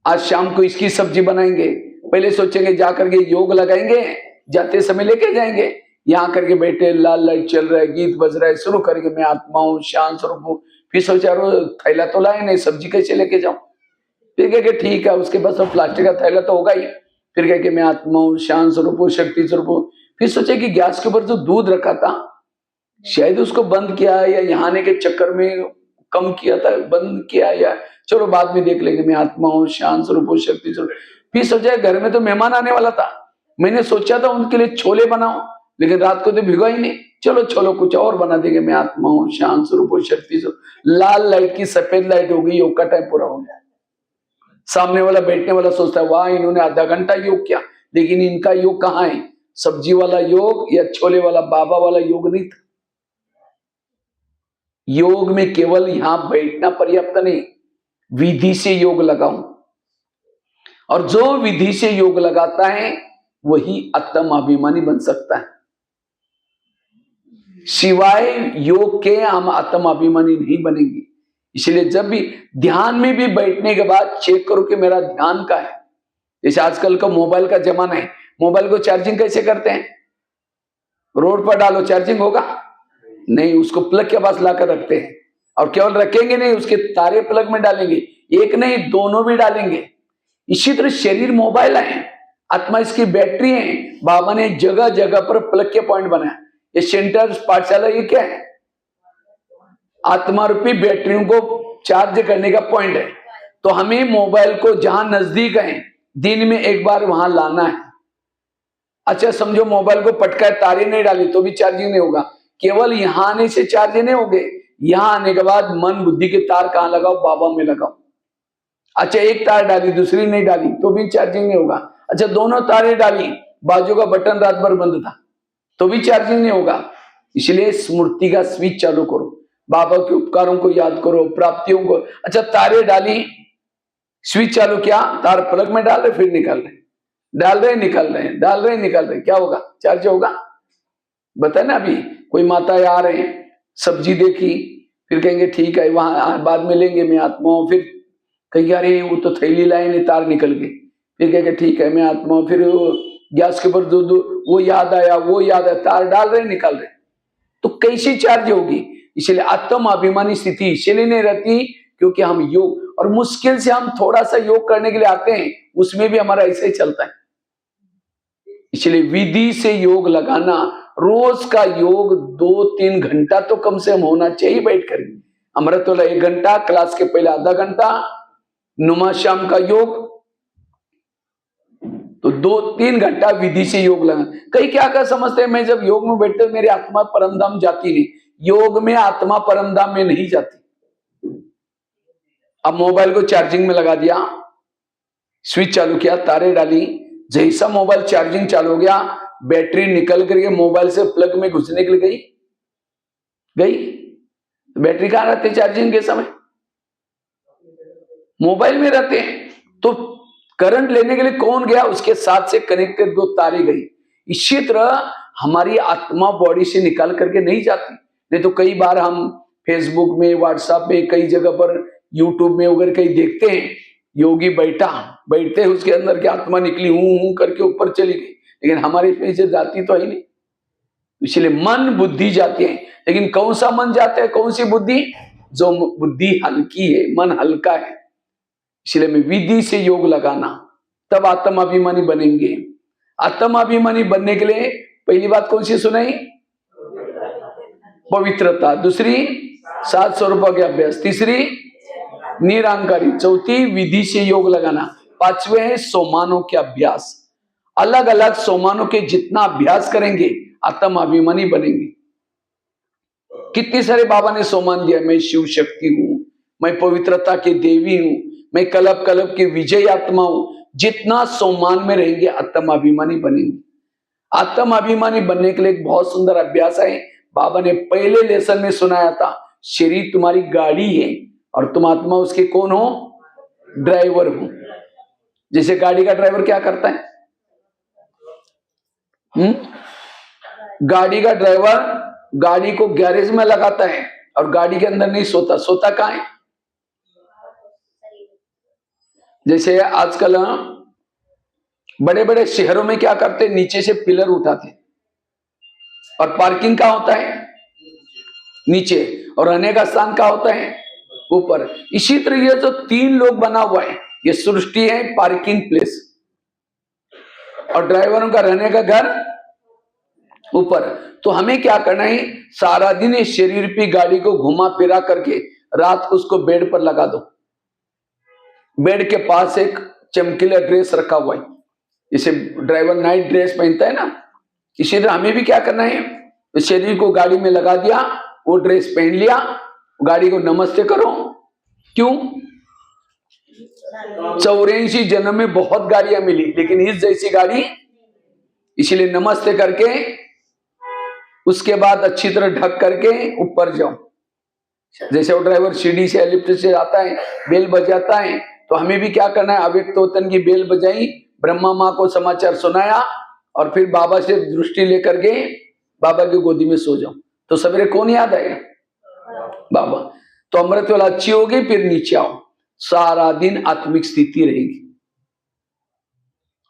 आज शाम को इसकी सब्जी बनाएंगे। पहले सोचेंगे जाकर के योग लगाएंगे, जाते समय लेके जाएंगे, यहाँ करके बैठे, लाल लाइट चल रहा है, गीत बज रहा है, शुरू करेंगे मैं आत्मा हूं, शांत स्वरूप हूं। फिर सोचा रो थैला तो लाए नहीं, सब्जी कैसे लेके जाऊं। फिर कह के ठीक है, उसके पास प्लास्टिक का थैला तो होगा ही। फिर कह के मैं आत्मा हूं, शांत स्वरूप हूं, शक्ति स्वरूप हूं। फिर सोचे कि गैस के ऊपर जो दूध रखा था, शायद उसको बंद किया या यहाँ आने के चक्कर में कम किया था, बंद किया, या चलो बाद में देख लेंगे, मैं आत्मा हूं, शांत स्वरूप हूं, शक्ति स्वरूप। फिर सोचा घर में तो मेहमान आने वाला था, मैंने सोचा था उनके लिए छोले बनाऊं, लेकिन रात को तो भिगो ही नहीं, चलो छोलो कुछ और बना देंगे, मैं आत्मा हूं, शांत स्वरूप हूं, शक्ति स्वरूप। लाल लाइट की सफेद लाइट हो गई, योग का टाइम पूरा हो गया। सामने वाला बैठने वाला सोचता है वाह इन्होंने आधा घंटा योग किया, लेकिन इनका योग कहाँ है, सब्जी वाला योग या छोले वाला बाबा वाला योग नहीं था। योग में केवल यहां बैठना पर्याप्त नहीं, विधि से योग लगाओ। और जो विधि से योग लगाता है वही आत्माभिमानी बन सकता है। सिवाय योग के हम आत्माभिमानी नहीं बनेंगे। इसलिए जब भी ध्यान में भी बैठने के बाद चेक करो कि मेरा ध्यान का है। जैसे आजकल का मोबाइल का जमाना है, मोबाइल को चार्जिंग कैसे करते हैं, रोड पर डालो चार्जिंग होगा नहीं, उसको प्लग के पास लाकर रखते हैं। और केवल रखेंगे नहीं, उसके तारे प्लग में डालेंगे, एक नहीं दोनों भी डालेंगे। इसी तरह शरीर मोबाइल है, आत्मा इसकी बैटरी है। बाबा ने जगह जगह पर प्लग के पॉइंट बनाया। ये सेंटर पाठशाला ये क्या है, आत्मा रूपी बैटरियों को चार्ज करने का पॉइंट है। तो हमें मोबाइल को जहां नजदीक है दिन में एक बार वहां लाना है। अच्छा समझो मोबाइल को पटका तारे नहीं डाली तो भी चार्जिंग नहीं होगा, केवल यहां आने से चार्ज नहीं होंगे। यहां आने के बाद मन बुद्धि के तार कहां लगाओ, बाबा में लगाओ। अच्छा एक तार डाली दूसरी नहीं डाली तो भी चार्जिंग नहीं होगा। अच्छा दोनों तारे डाली, बाजू का बटन रात भर बंद था तो भी चार्जिंग नहीं होगा। इसलिए स्मृति का स्विच चालू करो, बाबा के उपकारों को याद करो, प्राप्तियों को। अच्छा तारे डाली, स्विच चालू किया, तार प्लग में डाल रहे फिर निकाल रहे, डाल रहे निकाल रहे, डाल रहे निकाल रहे, क्या होगा, चार्ज होगा। बताए ना, अभी कोई माता आ रहे हैं, सब्जी देखी, फिर कहेंगे ठीक है वहां बाद में लेंगे, मैं आत्मा हूं। फिर कहेंगे अरे वो तो थैली लाए नहीं, तार निकल गई, फिर कहेंगे ठीक है मैं आत्मा हूं। फिर गैस के ऊपर दूध, वो याद आया, वो याद आया, तार डाल रहे निकाल रहे, तो कैसी चार्ज होगी। इसलिए आत्म अभिमानी स्थिति इसलिए नहीं रहती क्योंकि हम योग, और मुश्किल से हम थोड़ा सा योग करने के लिए आते हैं, उसमें भी हमारा ऐसे ही चलता है। इसलिए विधि से योग लगाना, रोज का योग 2-3 घंटा तो कम से कम होना चाहिए बैठ कर। अमृत वाला 1 घंटा, क्लास के पहले आधा घंटा, नुमा शाम का योग, तो 2-3 घंटा विधि से योग लगा। कई क्या क्या समझते हैं मैं जब योग में बैठते मेरी आत्मा परमधाम जाती नहीं। योग में आत्मा परमधाम में नहीं जाती। अब मोबाइल को चार्जिंग में लगा दिया, स्विच चालू किया, तारे डाली, जैसा मोबाइल चार्जिंग चालू हो गया, बैटरी निकल करके मोबाइल से प्लग में घुसने के लिए गई। बैटरी कहां रहती है चार्जिंग के समय, मोबाइल में रहते हैं। तो करंट लेने के लिए कौन गया, उसके साथ से कनेक्टेड 2 तारे गई। इसी तरह हमारी आत्मा बॉडी से निकाल करके नहीं जाती। नहीं तो कई बार हम फेसबुक में, व्हाट्सएप में, कई जगह पर यूट्यूब में वगैरह कहीं देखते हैं, योगी बैठते हैं, उसके अंदर की आत्मा निकली हूं करके ऊपर चली गई, लेकिन हमारे पीछे जाती तो ही नहीं। इसलिए मन बुद्धि जाती है, लेकिन कौन सा मन जाता है, कौन सी बुद्धि, जो बुद्धि हल्की है, मन हल्का है। इसलिए मैं विधि से योग लगाना, तब आत्माभिमानी बनेंगे। आत्माभिमानी बनने के लिए पहली बात कौन सी सुनाई, पवित्रता, दूसरी 7 स्वरूपों के अभ्यास, तीसरी निरंकारी, चौथी विधि से योग लगाना, पांचवे है सोमानों के अभ्यास। अलग अलग सोमानों के जितना अभ्यास करेंगे आत्माभिमानी बनेंगे। कितनी सारे बाबा ने सोमान दिया, मैं शिव शक्ति हूं, मैं पवित्रता की देवी हूं, मैं कलप कलप की विजय आत्मा हूं। जितना सोमान में रहेंगे आत्म अभिमानी बनेंगे। आत्म अभिमानी बनने के लिए एक बहुत सुंदर अभ्यास है, बाबा ने पहले लेसन में सुनाया था। शरीर तुम्हारी गाड़ी है और तुम आत्मा उसके कौन हो? ड्राइवर हो। जैसे गाड़ी का ड्राइवर क्या करता है? गाड़ी का ड्राइवर गाड़ी को गैरेज में लगाता है और गाड़ी के अंदर नहीं सोता। सोता कहाँ है? जैसे आजकल बड़े बड़े शहरों में क्या करते, नीचे से पिलर उठाते और पार्किंग कहाँ होता है? नीचे, और रहने का स्थान कहाँ होता है? ऊपर। इसी तरह ये जो 3 लोग बना हुआ है, ये सृष्टि है पार्किंग प्लेस, और ड्राइवरों का रहने का घर ऊपर। तो हमें क्या करना है? सारा दिन इस शरीर की गाड़ी को घुमा फिरा करके रात को उसको बेड पर लगा दो। बेड के पास एक चमकीला ड्रेस रखा हुआ है, इसे ड्राइवर नाइट ड्रेस पहनता है ना, इसी तरह हमें भी क्या करना है? इस शरीर को गाड़ी में लगा दिया, वो ड्रेस पहन लिया, गाड़ी को नमस्ते करो। क्यों? 84 जन्म में बहुत गाड़ियां मिली, लेकिन इस जैसी गाड़ी, इसीलिए नमस्ते करके उसके बाद अच्छी तरह ढक करके ऊपर जाओ। जैसे वो ड्राइवर सीढ़ी से लिफ्ट से आता है, बेल बजाता है, तो हमें भी क्या करना है? अव्यक्त तोतन की बेल बजाई, ब्रह्मा माँ को समाचार सुनाया और फिर बाबा से दृष्टि लेकर के बाबा की गोदी में सो जाओ। तो सवेरे कौन याद आएगा? बाबा। तो अमृत वाला अच्छी होगी, फिर नीचे आओ, सारा दिन आत्मिक स्थिति रहेगी।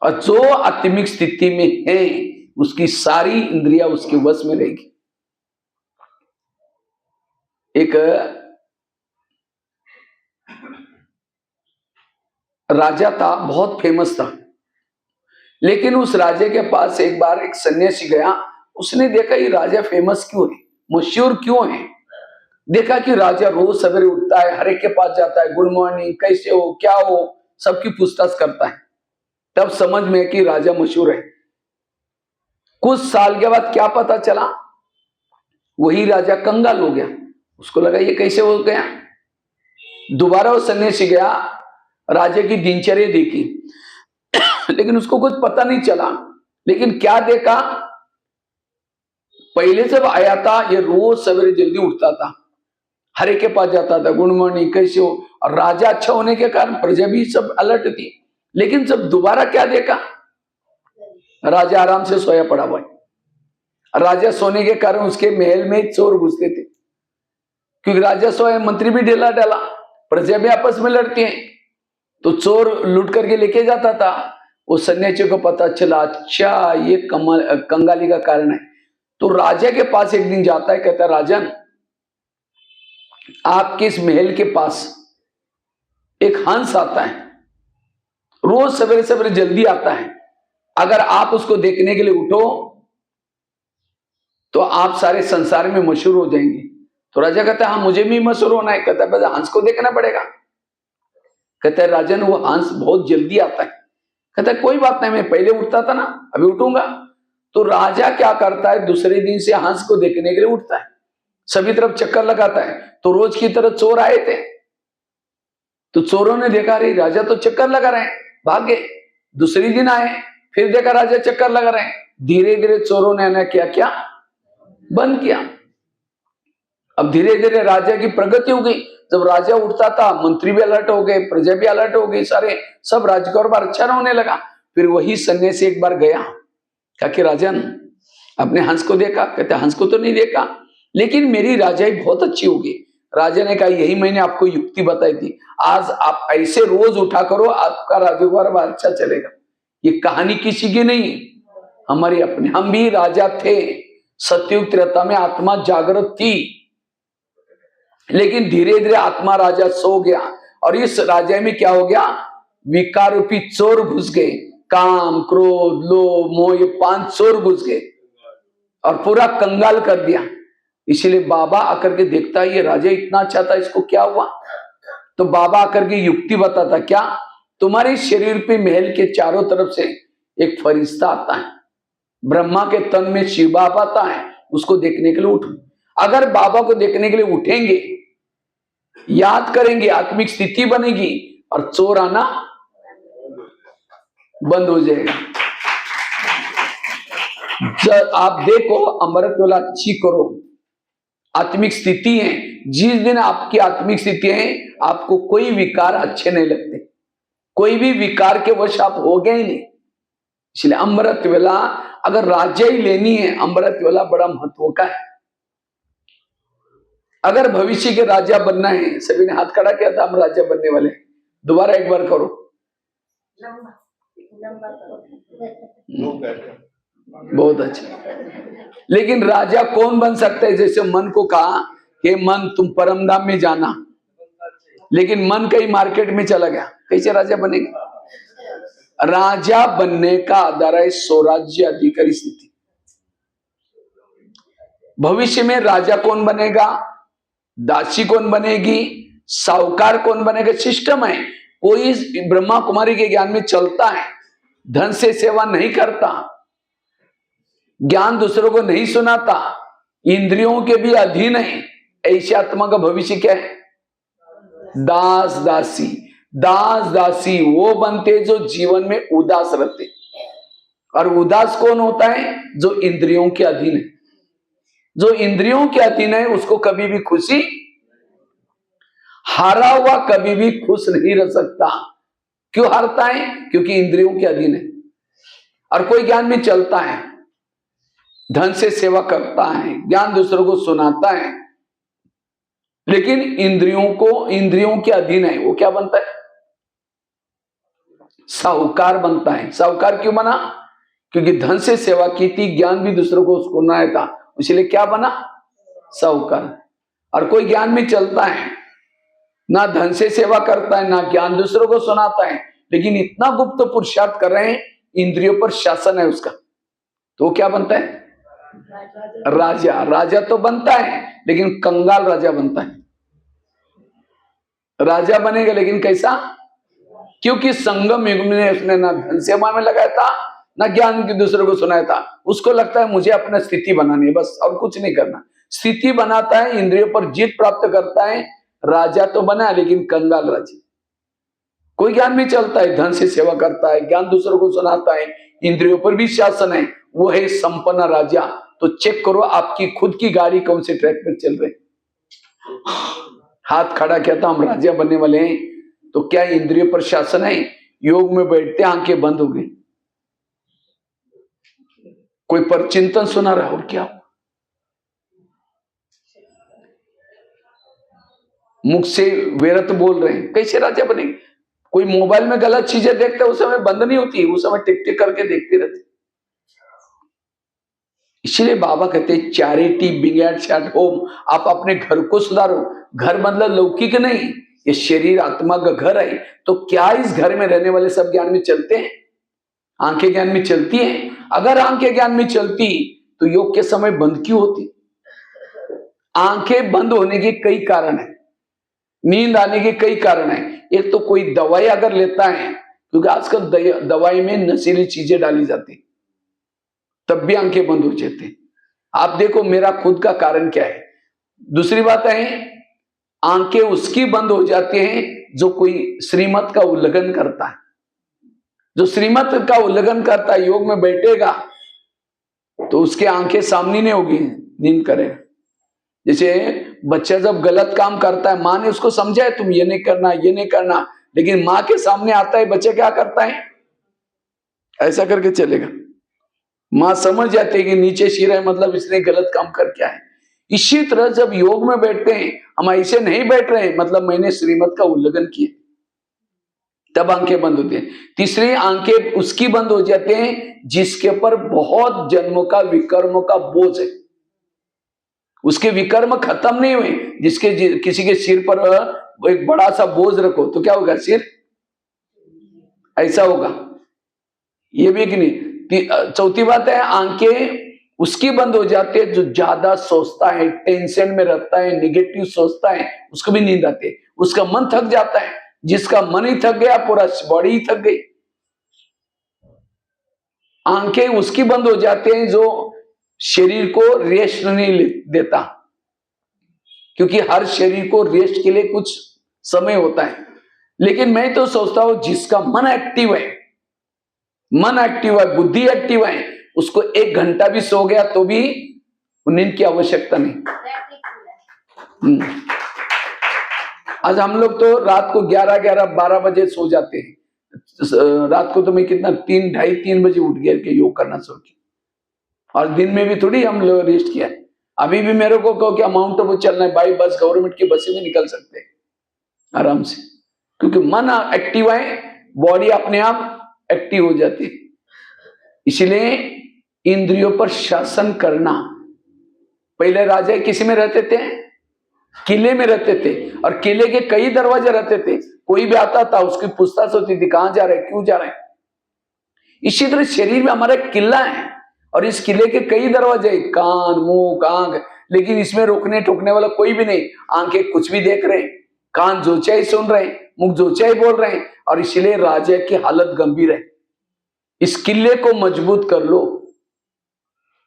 और जो आत्मिक स्थिति में है उसकी सारी इंद्रियां उसके वश में रहेगी। एक राजा था, बहुत फेमस था, लेकिन उस राजा के पास एक बार एक सन्यासी गया। उसने देखा ये राजा फेमस क्यों है, मशहूर क्यों है। देखा कि राजा रोज सवेरे उठता है, हर एक के पास जाता है, गुड मॉर्निंग, कैसे हो, क्या हो, सबकी पूछताछ करता है। तब समझ में कि राजा मशहूर है। कुछ साल के बाद क्या पता चला, वही राजा कंगाल हो गया। उसको लगा ये कैसे हो गया। दोबारा वो सन्यासी गया, राजा की दिनचर्या देखी, लेकिन उसको कुछ पता नहीं चला। लेकिन क्या देखा, पहले जब आया था ये रोज सवेरे जल्दी उठता था, हर एक के पास जाता था, गुड मॉर्निंग, कैसे हो। और राजा अच्छा होने के कारण प्रजा भी सब अलर्ट थी। लेकिन जब दोबारा क्या देखा, राजा आराम से सोया पड़ा हुआ है। राजा सोने के कारण उसके महल में चोर घुसते थे, क्योंकि राजा सोया, मंत्री भी ढेला डाला, प्रजा भी आपस में लड़ती हैं, तो चोर लूट करके लेके जाता था। वो सन्यासी को पता चला, अच्छा ये कंगाली का कारण है। तो राजा के पास एक दिन जाता है, कहता है राजन, आपके इस महल के पास एक हंस आता है, रोज सवेरे सवेरे जल्दी आता है, अगर आप उसको देखने के लिए उठो तो आप सारे संसार में मशहूर हो जाएंगे। तो राजा कहता है हाँ मुझे भी मशहूर होना है। कहता है हंस को देखना पड़ेगा। कहता है राजन वो हंस बहुत जल्दी आता है। कहता है कोई बात नहीं, मैं पहले उठता था ना, अभी उठूंगा। तो राजा क्या करता है, दूसरे दिन से हंस को देखने के लिए उठता है, सभी तरफ चक्कर लगाता है। तो रोज की तरह चोर आए थे, तो चोरों ने देखा रे राजा तो चक्कर लगा रहे हैं, भाग गए। दूसरी दिन आए, फिर देखा राजा चक्कर लगा रहे हैं। धीरे धीरे चोरों ने आना क्या क्या बंद किया। अब धीरे धीरे राजा की प्रगति हो गई। जब राजा उठता था, मंत्री भी अलर्ट हो गए, प्रजा भी अलर्ट हो गई, सारे सब राज्यकारोबार अच्छा होने लगा। फिर वही सन्यासी एक बार गया, कहा कि राजन आपने हंस को देखा? कहते हंस को तो नहीं देखा, लेकिन मेरी राजाई बहुत अच्छी होगी। राजा ने कहा यही मैंने आपको युक्ति बताई थी, आज आप ऐसे रोज उठा करो, आपका राज्यकारोबार अच्छा चलेगा। ये कहानी किसी की नहीं, हमारी अपनी। हम भी राजा थे, सतयुग त्रेता में आत्मा जागृत थी, लेकिन धीरे धीरे आत्मा राजा सो गया और इस राजा में क्या हो गया, विकार रूपी चोर घुस गए। काम, क्रोध, लोभ, मोह, ये 5 चोर घुस गए और पूरा कंगाल कर दिया। इसीलिए बाबा आकर के देखता है ये राजा इतना अच्छा था, इसको क्या हुआ। तो बाबा आकर के युक्ति बताता, क्या, तुम्हारे शरीर पे महल के चारों तरफ से एक फरिश्ता आता है, ब्रह्मा के तन में शिव बाप आता है, उसको देखने के लिए उठो। अगर बाबा को देखने के लिए उठेंगे, याद करेंगे, आत्मिक स्थिति बनेगी और चोर आना बंद हो जाएगा। जब आप देखो अमृत वेला अच्छी करो, आत्मिक स्थिति है, जिस दिन आपकी आत्मिक स्थिति है आपको कोई विकार अच्छे नहीं लगते, कोई भी विकार के वश आप हो गए ही नहीं। इसलिए अमृत वेला अगर राज्य ही लेनी है, अमृत वेला बड़ा महत्व का है। अगर भविष्य के राजा बनना है, सभी ने हाथ खड़ा किया था, हम राजा बनने वाले, दोबारा एक बार करो। बहुत अच्छा। लेकिन राजा कौन बन सकता है? जैसे मन को कहा कि मन तुम परम धाम में जाना, लेकिन मन कहीं मार्केट में चला गया, कैसे राजा बनेगा? राजा बनने का आधार है स्वराज्य अधिकारी स्थिति। भविष्य में राजा कौन बनेगा, दासी कौन बनेगी, साहूकार कौन बनेगा, सिस्टम है। कोई ब्रह्मा कुमारी के ज्ञान में चलता है, धन से सेवा नहीं करता, ज्ञान दूसरों को नहीं सुनाता, इंद्रियों के भी अधीन है, ऐसी आत्मा का भविष्य क्या है? दास दासी। दास दासी वो बनते जो जीवन में उदास रहते, और उदास कौन होता है? जो इंद्रियों के अधीन है। जो इंद्रियों के अधीन है उसको कभी भी खुशी, हारा हुआ कभी भी खुश नहीं रह सकता। क्यों हारता है? क्योंकि इंद्रियों के अधीन है। और कोई ज्ञान में चलता है, धन से सेवा करता है, ज्ञान दूसरों को सुनाता है, लेकिन इंद्रियों के अधीन है, वो क्या बनता है? साहूकार बनता है। साहूकार क्यों बना? क्योंकि धन से सेवा की थी, ज्ञान भी दूसरों को सुनाया था, इसलिए क्या बना? साहूकार। और कोई ज्ञान में चलता है, ना धन से सेवा करता है, ना ज्ञान दूसरों को सुनाता है, लेकिन इतना गुप्त पुरुषार्थ कर रहे हैं, इंद्रियों पर शासन है उसका, तो क्या बनता है? राजा। राजा तो बनता है लेकिन कंगाल राजा बनता है। राजा बनेगा लेकिन कैसा? क्योंकि संगम युग में उसने ना धन सेवा में लगाया था, ना ज्ञान की दूसरों को सुनाया था। उसको लगता है मुझे अपना स्थिति बनानी है, बस और कुछ नहीं करना। स्थिति बनाता है, इंद्रियों पर जीत प्राप्त करता है, राजा तो बना लेकिन कंगाल राजा। कोई ज्ञान में चलता है, धन से सेवा करता है, ज्ञान दूसरों को सुनाता है, इंद्रियों पर भी शासन है, वो है संपन्न राजा। तो चेक करो आपकी खुद की गाड़ी कौन से ट्रैक पर चल रही। हाथ खड़ा किया था, हम राजा बनने वाले हैं, तो क्या इंद्रियों पर शासन है? योग में बैठते आंखें बंद हो गई, कोई पर चिंतन सुना रहा और क्या? मुख से वेरत बोल रहे हैं, कैसे राजा बनेंगे? कोई मोबाइल में गलत चीजें देखता है, उस समय बंद नहीं होती, उस समय टिक टिक करके देखते रहते। इसलिए बाबा कहते हैं चैरिटी बिगिंस एट होम। आप अपने घर को सुधारो। घर मतलब लौकिक नहीं, ये शरीर आत्मा का घर है। तो क्या इस घर में रहने वाले सब ज्ञान में चलते हैं? आंखें ज्ञान में चलती हैं? अगर आंखें ज्ञान में चलती तो योग के समय बंद क्यों होती? आंखें बंद होने के कई कारण है, नींद आने के कई कारण है। एक तो कोई दवाई अगर लेता है, क्योंकि आजकल दवाई में नशीली चीजें डाली जाती, तब भी आंखें बंद हो जाती। आप देखो मेरा खुद का कारण क्या है। दूसरी बात है, आंखें उसकी बंद हो जाती हैं जो कोई श्रीमत का उल्लंघन करता है। जो श्रीमत का उल्लंघन करता है, योग में बैठेगा तो उसके आंखें सामने नहीं होगी, नींद करेगा। जैसे बच्चा जब गलत काम करता है, माँ ने उसको समझाया तुम ये नहीं करना, ये नहीं करना, लेकिन माँ के सामने आता है, बच्चा क्या करता है? ऐसा करके चलेगा। माँ समझ जाती है कि नीचे सिर है, मतलब इसने गलत काम कर क्या है। इसी तरह जब योग में बैठते हैं, हम ऐसे नहीं बैठ रहे, मतलब मैंने श्रीमत का उल्लंघन किया, तब आंखें बंद होती हैं। तीसरी, आंखें उसकी बंद हो जाते हैं जिसके ऊपर बहुत जन्मों का विकर्मों का बोझ है। उसके विकर्म खत्म नहीं हुए, किसी के सिर पर एक बड़ा सा बोझ रखो तो क्या होगा? सिर ऐसा होगा। ये भी कि नहीं। चौथी बात है, आंखें उसकी बंद हो जाती है जो ज्यादा सोचता है, टेंशन में रहता है, निगेटिव सोचता है, उसको भी नींद आती है, उसका मन थक जाता है। जिसका मन ही थक गया, पूरा बॉडी ही थक गई। आंखें उसकी बंद हो जाते हैं जो शरीर को रेस्ट नहीं देता, क्योंकि हर शरीर को रेस्ट के लिए कुछ समय होता है। लेकिन मैं तो सोचता हूं जिसका मन एक्टिव है, बुद्धि एक्टिव है, उसको 1 घंटा भी सो गया तो भी नींद की आवश्यकता नहीं। आज हम लोग तो रात को 11-12 बजे सो जाते हैं। रात को तो मैं कितना 3-2:30-3 बजे उठ गया कि योग करना सोच, और दिन में भी थोड़ी हम लोग रेस्ट किया। अभी भी मेरे को कहो कि माउंट आबू चलना है, बाई बस गवर्नमेंट की बसें में निकल सकते हैं आराम से, क्योंकि मन एक्टिव है, बॉडी अपने आप एक्टिव हो जाती है। इसलिए इंद्रियों पर शासन करना। पहले राजा किसी में रहते थे? किले में रहते थे, और किले के कई दरवाजे रहते थे। कोई भी आता था उसकी पूछताछ होती थी, कहां जा रहे, क्यों जा रहे हैं। इसी तरह शरीर में हमारा किला है, और इस किले के कई दरवाजे, कान, मुंह, आंख, लेकिन इसमें रोकने टोकने वाला कोई भी नहीं। आंखें कुछ भी देख रहे हैं, कान जो चाहे सुन रहे हैं, मुंह जो चाहे बोल रहे हैं, और इसलिए राजा की हालत गंभीर है। इस किले को मजबूत कर लो।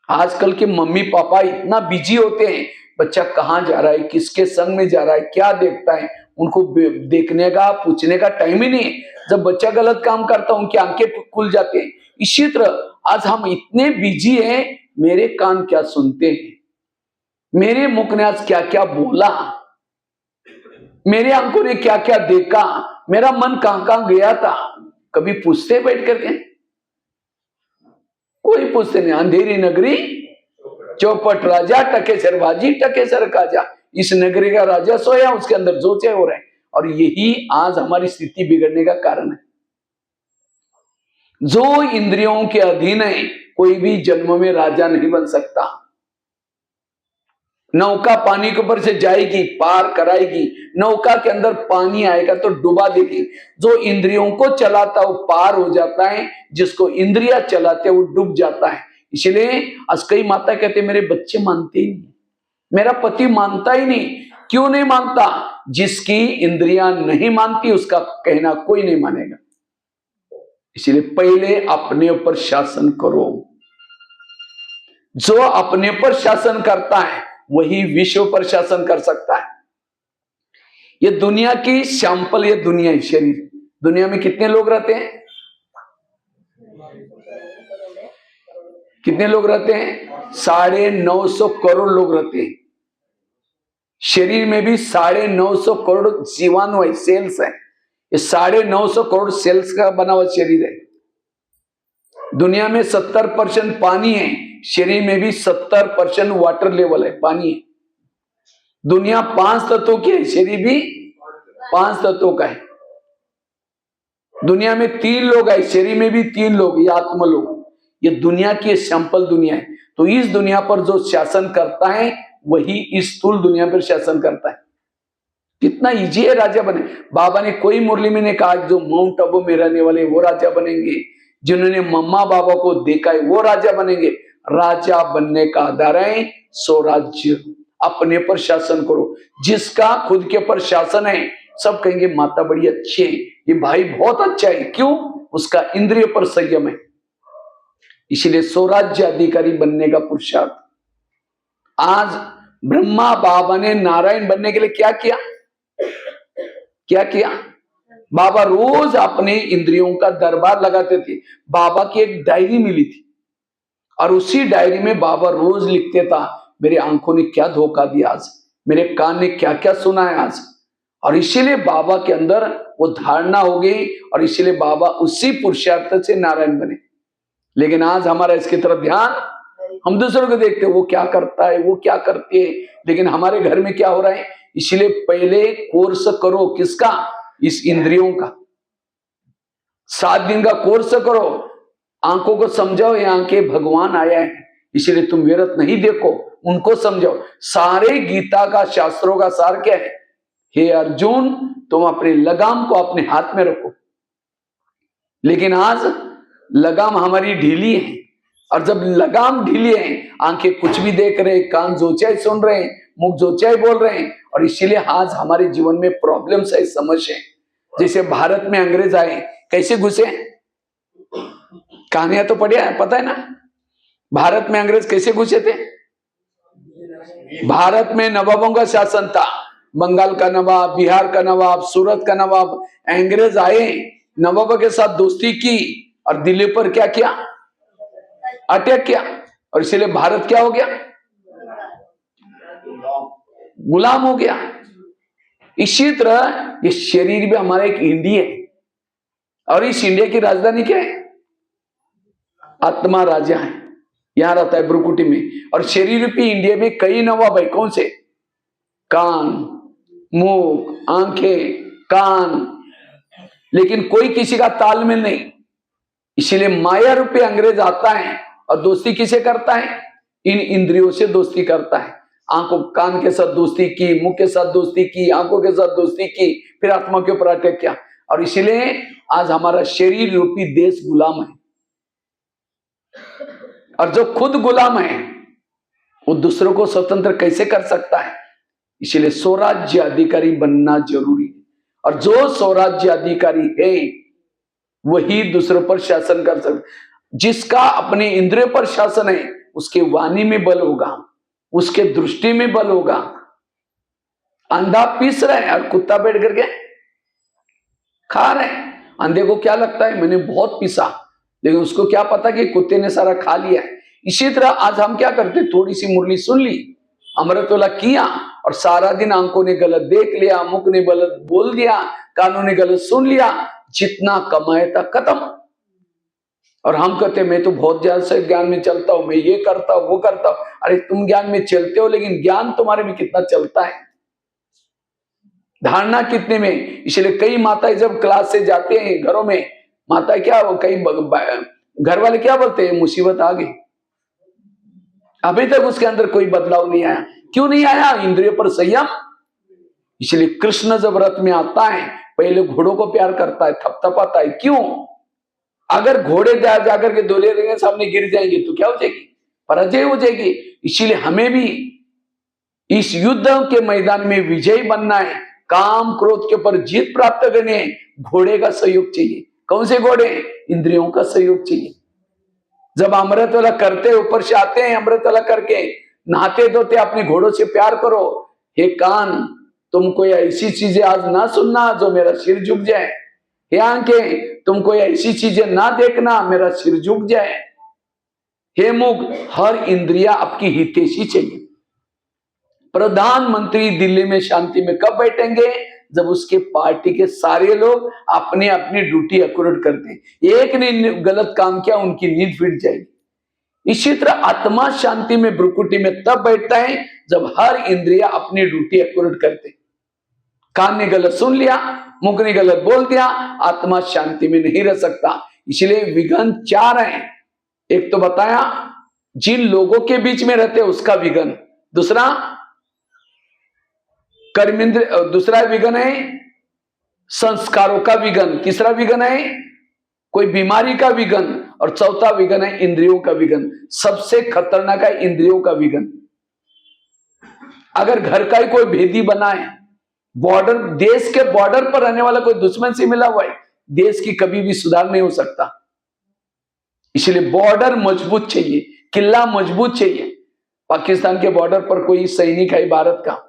आजकल के मम्मी पापा इतना बिजी होते हैं, बच्चा कहां जा रहा है, किसके संग में जा रहा है, क्या देखता है, उनको देखने का पूछने का टाइम ही नहीं है। जब बच्चा गलत काम करता है उनकी आंखें खुल जाती हैं। इसी तरह आज हम इतने बिजी हैं, मेरे कान क्या सुनते हैं, मेरे मुख ने आज क्या क्या बोला, मेरे आंखों ने क्या क्या देखा, मेरा मन कहां कहां गया था, कभी पूछते बैठ करके? कोई पूछते नहीं। अंधेरी नगरी चौपट राजा, टकेसर बाजी टकेसर काजा। इस नगरी का राजा सोया, उसके अंदर जो चाहे हो रहे हैं। और यही आज हमारी स्थिति बिगड़ने का कारण है। जो इंद्रियों के अधीन है, कोई भी जन्म में राजा नहीं बन सकता। नौका पानी के ऊपर से जाएगी, पार कराएगी, नौका के अंदर पानी आएगा तो डुबा देगी। जो इंद्रियों को चलाता है वो पार हो जाता है, जिसको इंद्रिया चलाते वो डूब जाता है। इसलिए आज कई माता कहते मेरे बच्चे मानते ही नहीं, मेरा पति मानता ही नहीं। क्यों नहीं मानता? जिसकी इंद्रियां नहीं मानती उसका कहना कोई नहीं मानेगा। इसलिए पहले अपने ऊपर शासन करो। जो अपने पर शासन करता है वही विश्व पर शासन कर सकता है। ये दुनिया की सैंपल, ये दुनिया है शरीर। दुनिया में कितने लोग रहते हैं? कितने लोग रहते हैं? 950 करोड़ लोग रहते हैं। शरीर में भी 950 करोड़ जीवाणु सेल्स है। ये 950 करोड़ सेल्स का बना हुआ शरीर है। दुनिया में 70% पानी है, शरीर में भी 70% वाटर लेवल है, पानी है। दुनिया 5 तत्वों की है, शरीर भी 5 तत्वों का है। दुनिया में 3 लोग है, शरीर में भी 3 लोग, ये आत्मा लोग। ये दुनिया की सैंपल दुनिया है। तो इस दुनिया पर जो शासन करता है वही इस स्थूल दुनिया पर शासन करता है। कितना इजी है राजा बने। बाबा ने कोई मुरली में ने कहा जो माउंट आबू में रहने वाले वो राजा बनेंगे, जिन्होंने मम्मा बाबा को देखा है वो राजा बनेंगे। राजा बनने का आधार है स्वराज्य। अपने पर शासन करो। जिसका खुद के ऊपर शासन है सब कहेंगे माता बड़ी अच्छी है, ये भाई बहुत अच्छा है। क्यों? उसका इंद्रिय पर संयम है। इसलिए स्वराज्य अधिकारी बनने का पुरुषार्थ। आज ब्रह्मा बाबा ने नारायण बनने के लिए क्या किया? क्या किया? बाबा रोज अपने इंद्रियों का दरबार लगाते थे। बाबा की एक डायरी मिली थी, और उसी डायरी में बाबा रोज लिखते था मेरी आंखों ने क्या धोखा दिया आज, मेरे कान ने क्या क्या सुना है आज। और इसीलिए बाबा के अंदर वो धारणा हो गई, और इसीलिए बाबा उसी पुरुषार्थ से नारायण बने। लेकिन आज हमारा इसकी तरफ ध्यान, हम दूसरों को देखते हैं वो क्या करता है, वो क्या करती है, लेकिन हमारे घर में क्या हो रहा है। इसलिए पहले कोर्स करो, किसका? इस इंद्रियों का। 7 दिन का कोर्स करो। आंखों को समझाओ ये आंखें भगवान आया है, इसलिए तुम व्यर्थ नहीं देखो, उनको समझाओ। सारे गीता का, शास्त्रों का सार क्या है? हे अर्जुन, तुम अपने लगाम को अपने हाथ में रखो। लेकिन आज लगाम हमारी ढीली है, और जब लगाम ढीली है, आंखें कुछ भी देख रहे हैं, कान जो चाहे सुन रहे हैं, मुख जो चाहे बोल रहे हैं। और इसीलिए आज हमारे जीवन में प्रॉब्लम्स है, समस्या है। जैसे भारत में अंग्रेज आए, कैसे घुसे? कहानियां तो पढ़िया है, पता है ना? भारत में अंग्रेज कैसे घुसे थे? भारत में नवाबों का शासन था, बंगाल का नवाब, बिहार का नवाब, सूरत का नवाब। अंग्रेज आए, नवाबों के साथ दोस्ती की और दिल्ली पर क्या किया, अटैक किया, और इसलिए भारत क्या हो गया, गुलाम हो गया। इसी तरह ये शरीर भी हमारा एक इंडिया है, और इस इंडिया की राजधानी क्या है, आत्मा राजा है, यहां रहता है ब्रुकुटी में। और शरीर रूपी इंडिया में कई नवाब है, कौन से, कान, मुख, आंखें, कान, लेकिन कोई किसी का तालमेल नहीं। इसीलिए माया रूपी अंग्रेज आता है और दोस्ती किसे करता है, इन इंद्रियों से दोस्ती करता है। आंखों, कान के साथ दोस्ती की, मुख के साथ दोस्ती की, आंखों के साथ दोस्ती की, फिर आत्मा के ऊपर अटैक किया। और इसीलिए आज हमारा शरीर रूपी देश गुलाम है, और जो खुद गुलाम है वो दूसरों को स्वतंत्र कैसे कर सकता है। इसलिए स्वराज्य अधिकारी बनना जरूरी है, और जो स्वराज्य अधिकारी है वही दूसरों पर शासन कर सकता। जिसका अपने इंद्रियों पर शासन है उसके वाणी में बल होगा, उसके दृष्टि में बल होगा। अंधा पीस रहा है और कुत्ता बैठ करके खा रहे हैं। अंधे को क्या लगता है, मैंने बहुत पीसा, लेकिन उसको क्या पता कि कुत्ते ने सारा खा लिया है। इसी तरह आज हम क्या करते, थोड़ी सी मुरली सुन ली, अमृतोला किया, और सारा दिन आंखों ने गलत देख लिया, मुख ने गलत बोल दिया, कानों ने गलत सुन लिया, जितना कमाया था खत्म। और हम कहते मैं तो बहुत ज्यादा से ज्ञान में चलता हूं, मैं ये करता हूं, वो करता हूं। अरे तुम ज्ञान में चलते हो, लेकिन ज्ञान तुम्हारे में कितना चलता है, धारणा कितने में। इसलिए कई माताएं जब क्लास से जाते हैं घरों में, माता क्या, वो कई घर वाले क्या बोलते हैं, मुसीबत आ गई। अभी तक उसके अंदर कोई बदलाव नहीं आया। क्यों नहीं आया, इंद्रियों पर संयम। इसलिए कृष्ण जब रथ में आता है पहले घोड़ों को प्यार करता है, थपथपाता है। क्यों, अगर घोड़े जाकर के दूल्हे के सामने गिर जाएंगे तो क्या हो जाएगी, पराजय हो जाएगी। इसीलिए हमें भी इस युद्ध के मैदान में विजयी बनना है, काम क्रोध के ऊपर जीत प्राप्त करनी है। घोड़े का सहयोग चाहिए। कौन से घोड़े, इंद्रियों का सहयोग चाहिए। जब अमृत वाला करते, ऊपर से आते हैं अमृत वाला करके, नहाते धोते अपने घोड़ों से प्यार करो। हे कान, तुम कोई ऐसी चीजें आज ना सुनना जो मेरा सिर झुक जाए। हे आंखें, तुम कोई ऐसी चीजें ना देखना मेरा सिर झुक जाए। हे मुख, हर इंद्रिया आपकी हितैषी चाहिए। प्रधानमंत्री दिल्ली में शांति में कब बैठेंगे, जब उसके पार्टी के सारे लोग अपनी अपनी ड्यूटी एक्यूरेट करते हैं। एक ने गलत काम किया, उनकी नींद फिट जाएगी। इसी तरह आत्मा शांति में ब्रुकुटी में तब बैठता है जब हर इंद्रिया अपनी ड्यूटी एक्यूरेट करते। कान ने गलत सुन लिया, मुख ने गलत बोल दिया, आत्मा शांति में नहीं रह सकता। इसलिए विघ्न 4 हैं। एक तो बताया जिन लोगों के बीच में रहते उसका विघ्न, दूसरा कर्मेंद्र, दूसरा विघ्न है संस्कारों का विघ्न, तीसरा विघ्न है कोई बीमारी का विघ्न, और चौथा विघ्न है इंद्रियों का विघ्न। सबसे खतरनाक है इंद्रियों का विघ्न। अगर घर का ही कोई भेदी बना है, बॉर्डर, देश के बॉर्डर पर रहने वाला कोई दुश्मन से मिला हुआ है, देश की कभी भी सुधार नहीं हो सकता। इसलिए बॉर्डर मजबूत चाहिए, किला मजबूत चाहिए। पाकिस्तान के बॉर्डर पर कोई सैनिक है भारत का,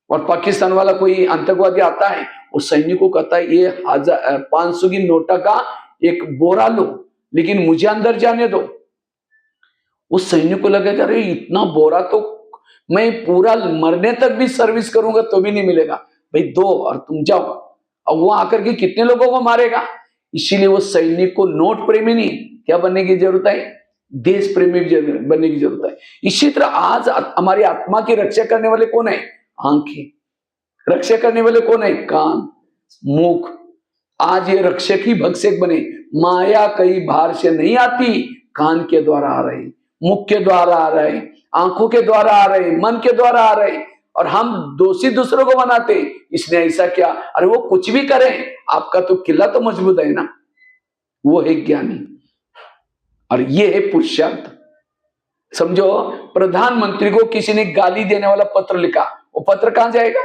और पाकिस्तान वाला कोई आतंकवादी आता है, उस सैनिक को कहता है ये 500 की नोटा का एक बोरा लो, लेकिन मुझे अंदर जाने दो। उस सैनिक को लगेगा अरे इतना बोरा तो मैं पूरा मरने तक भी सर्विस करूंगा तो भी नहीं मिलेगा, भाई दो और तुम जाओ। अब वो आकर के कितने लोगों को मारेगा। इसीलिए वो सैनिक को नोट प्रेमी नहीं, क्या बनने की जरूरत है, देश प्रेमी बनने की जरूरत है। इसी तरह आज हमारी आत्मा की रक्षा करने वाले कौन है, आंखें। रक्षा करने वाले कौन है, कान, मुख। आज ये रक्षक ही भक्षक बने। माया कई बाहर से नहीं आती, कान के द्वारा आ रही, मुख के द्वारा आ रहे, आंखों के द्वारा आ रहे, मन के द्वारा आ रहे, और हम दोषी दूसरों को बनाते, इसने ऐसा किया। अरे वो कुछ भी करें, आपका तो किला तो मजबूत है ना। वो है ज्ञानी, और ये है पुरुषार्थ। समझो, प्रधानमंत्री को किसी ने गाली देने वाला पत्र लिखा, वो पत्र कहां जाएगा,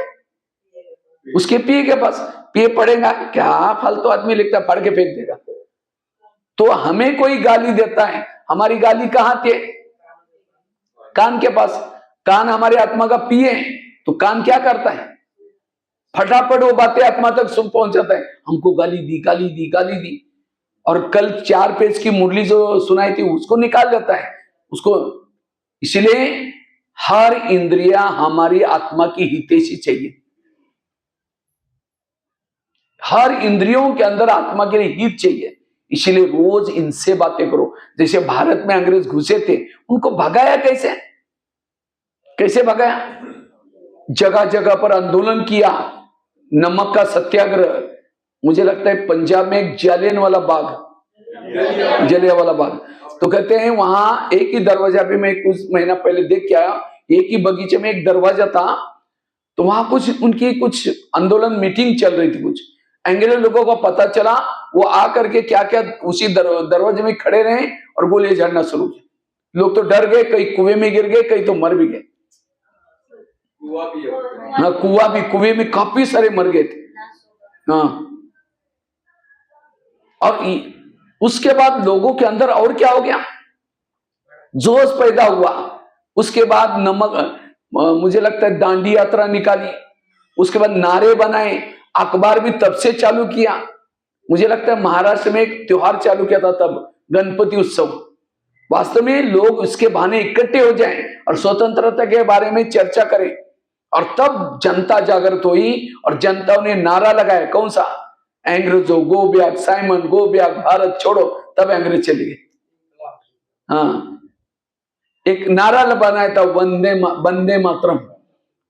उसके पीए के पास। पीए पढ़ेगा, क्या फालतू आदमी लिखता, पढ़ के फेंक देगा। तो हमें कोई गाली देता है, हमारी गाली कहां थे, कान के पास। कान हमारी आत्मा का पिए, तो कान क्या करता है, फटाफट वो बातें आत्मा तक सुन पहुंचाता है, हमको गाली दी गाली दी गाली दी, और कल 4 पेज की मुरली जो सुनाई थी उसको निकाल देता है उसको। इसलिए हर इंद्रिया हमारी आत्मा की हितैषी चाहिए, हर इंद्रियों के अंदर आत्मा के लिए हित चाहिए। इसलिए रोज इनसे बातें करो। जैसे भारत में अंग्रेज घुसे थे, उनको भगाया कैसे, कैसे भगाया, जगह जगह पर आंदोलन किया, नमक का सत्याग्रह। मुझे लगता है पंजाब में एक जलियांवाला बाग, तो कहते हैं वहां एक ही दरवाजा भी, मैं कुछ महीना पहले देख के आया, एक ही बगीचे में एक दरवाजा था, तो वहां कुछ उनकी कुछ आंदोलन मीटिंग चल रही थी, कुछ अंग्रेज लोगों को पता चला, वो आकर के क्या क्या उसी दरवाजे में खड़े रहे और गोलियां झाड़ना शुरू की। लोग तो डर गए, कई कुएं में गिर गए, कई तो मर भी गए। हाँ, कुएं में काफी सारे मर गए थे। हाँ, और उसके बाद लोगों के अंदर और क्या हो गया, जोश पैदा हुआ। उसके बाद मुझे लगता है दांडी यात्रा निकाली, उसके बाद नारे बनाए, अखबार भी तब से चालू किया। मुझे लगता है महाराष्ट्र में एक त्योहार चालू किया था तब, गणपति उत्सव। वास्तव में लोग उसके बहाने इकट्ठे हो जाएं और स्वतंत्रता के बारे में चर्चा करें, और तब जनता जागृत हुई और जनता ने नारा लगाया, कौन सा, अंग्रेजों go back, Simon go back, Bharat छोड़ो। तब अंग्रेज चले गए। हाँ, एक नारा बनाया था, वंदे मातरम।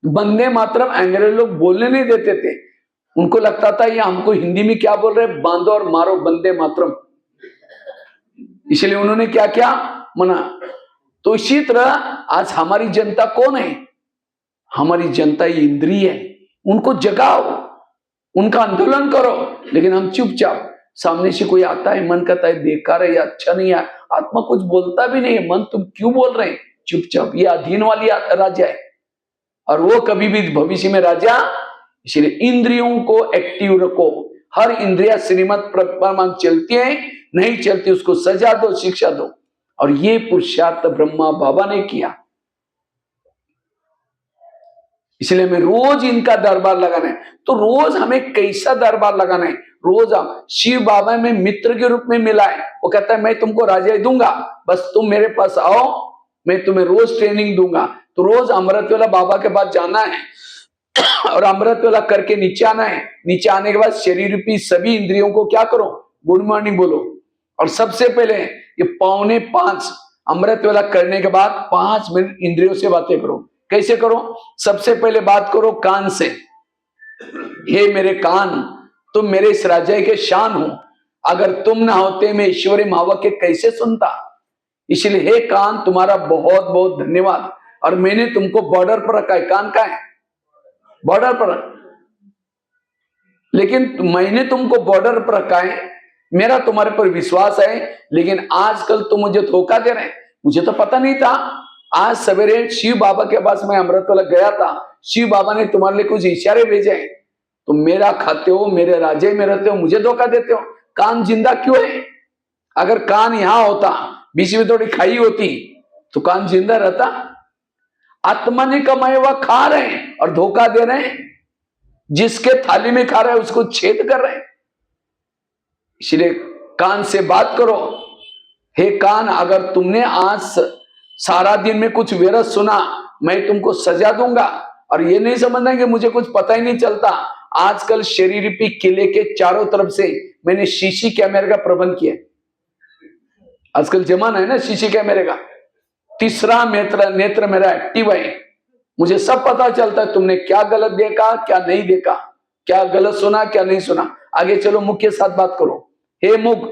वंदे मातरम अंग्रेज लोग बोलने नहीं देते थे, उनको लगता था ये हमको हिंदी में क्या बोल रहे, बांधो और मारो, वंदे मातरम। इसलिए उन्होंने क्या क्या मना। तो इसी तरह आज हमारी जनता कौन है, हमारी जनता इंद्रिय है, उनको जगाओ, उनका आंदोलन करो। लेकिन हम चुपचाप, सामने से कोई आता है, मन कहता है बेकार है या अच्छा नहीं है, आत्मा कुछ बोलता भी नहीं है, मन तुम क्यों बोल रहे हैं, चुपचाप। ये अधीन वाली राजा है, और वो कभी भी भविष्य में राजा। इसलिए इंद्रियों को एक्टिव रखो, हर इंद्रिया श्रीमत प्रमाण चलती है, नहीं चलती उसको सजा दो, शिक्षा दो। और ये पुरुषार्थ ब्रह्मा बाबा ने किया। इसलिए हमें रोज इनका दरबार लगाना है। तो रोज हमें कैसा दरबार लगाना है, रोज शिव बाबा में मित्र के रूप में मिला है। वो कहता है मैं तुमको राजा दूंगा, बस तुम मेरे पास आओ, मैं तुम्हें रोज ट्रेनिंग दूंगा। तो रोज अमृतवेला बाबा के पास जाना है और अमृतवेला करके नीचे आना है। नीचे आने के बाद शरीर रूपी सभी इंद्रियों को क्या करो, गुड मॉर्निंग बोलो। और सबसे पहले ये 4:45 अमृतवेला करने के बाद 5 मिनट इंद्रियों से बातें करो। कैसे करो, सबसे पहले बात करो कान से। हे मेरे कान, तुम मेरे इस राज्य के शान हो, अगर तुम ना होते मैं ईश्वरी महावाक्य कैसे सुनता। इसलिए हे कान, तुम्हारा बहुत बहुत धन्यवाद। और मैंने तुमको बॉर्डर पर रखा है। कान का है बॉर्डर पर, लेकिन मैंने तुमको बॉर्डर पर रखा है, मेरा तुम्हारे पर विश्वास है। लेकिन आजकल तुम मुझे धोखा दे रहे हैं, मुझे तो पता नहीं था। आज सवेरे शिव बाबा के पास मैं अमृतवेला गया था, शिव बाबा ने तुम्हारे लिए कुछ इशारे भेजे हैं, तुम मेरा खाते हो, मेरे राज्य में रहते हो, मुझे धोखा देते हो। कान जिंदा क्यों है? अगर कान यहां होता, बीच में थोड़ी खाई होती, तो कान जिंदा रहता। आत्मा ने कमाया हुआ खा रहे हैं और धोखा दे रहे हैं, जिसके थाली में खा रहे हैं उसको छेद कर रहे हैं। इसलिए कान से बात करो। हे कान, अगर तुमने आज सारा दिन में कुछ व्यर्थ सुना, मैं तुमको सजा दूंगा। और ये नहीं समझना कि मुझे कुछ पता ही नहीं चलता। आजकल शरीर रूपी किले के चारों तरफ से मैंने शीशी कैमरे का प्रबंध किया। आजकल जमाना है ना शीशी कैमरे का। तीसरा नेत्र मेरा एक्टिव है, मुझे सब पता चलता है तुमने क्या गलत देखा, क्या नहीं देखा, क्या गलत सुना, क्या नहीं सुना। आगे चलो, मुख के साथ बात करो। हे मुख,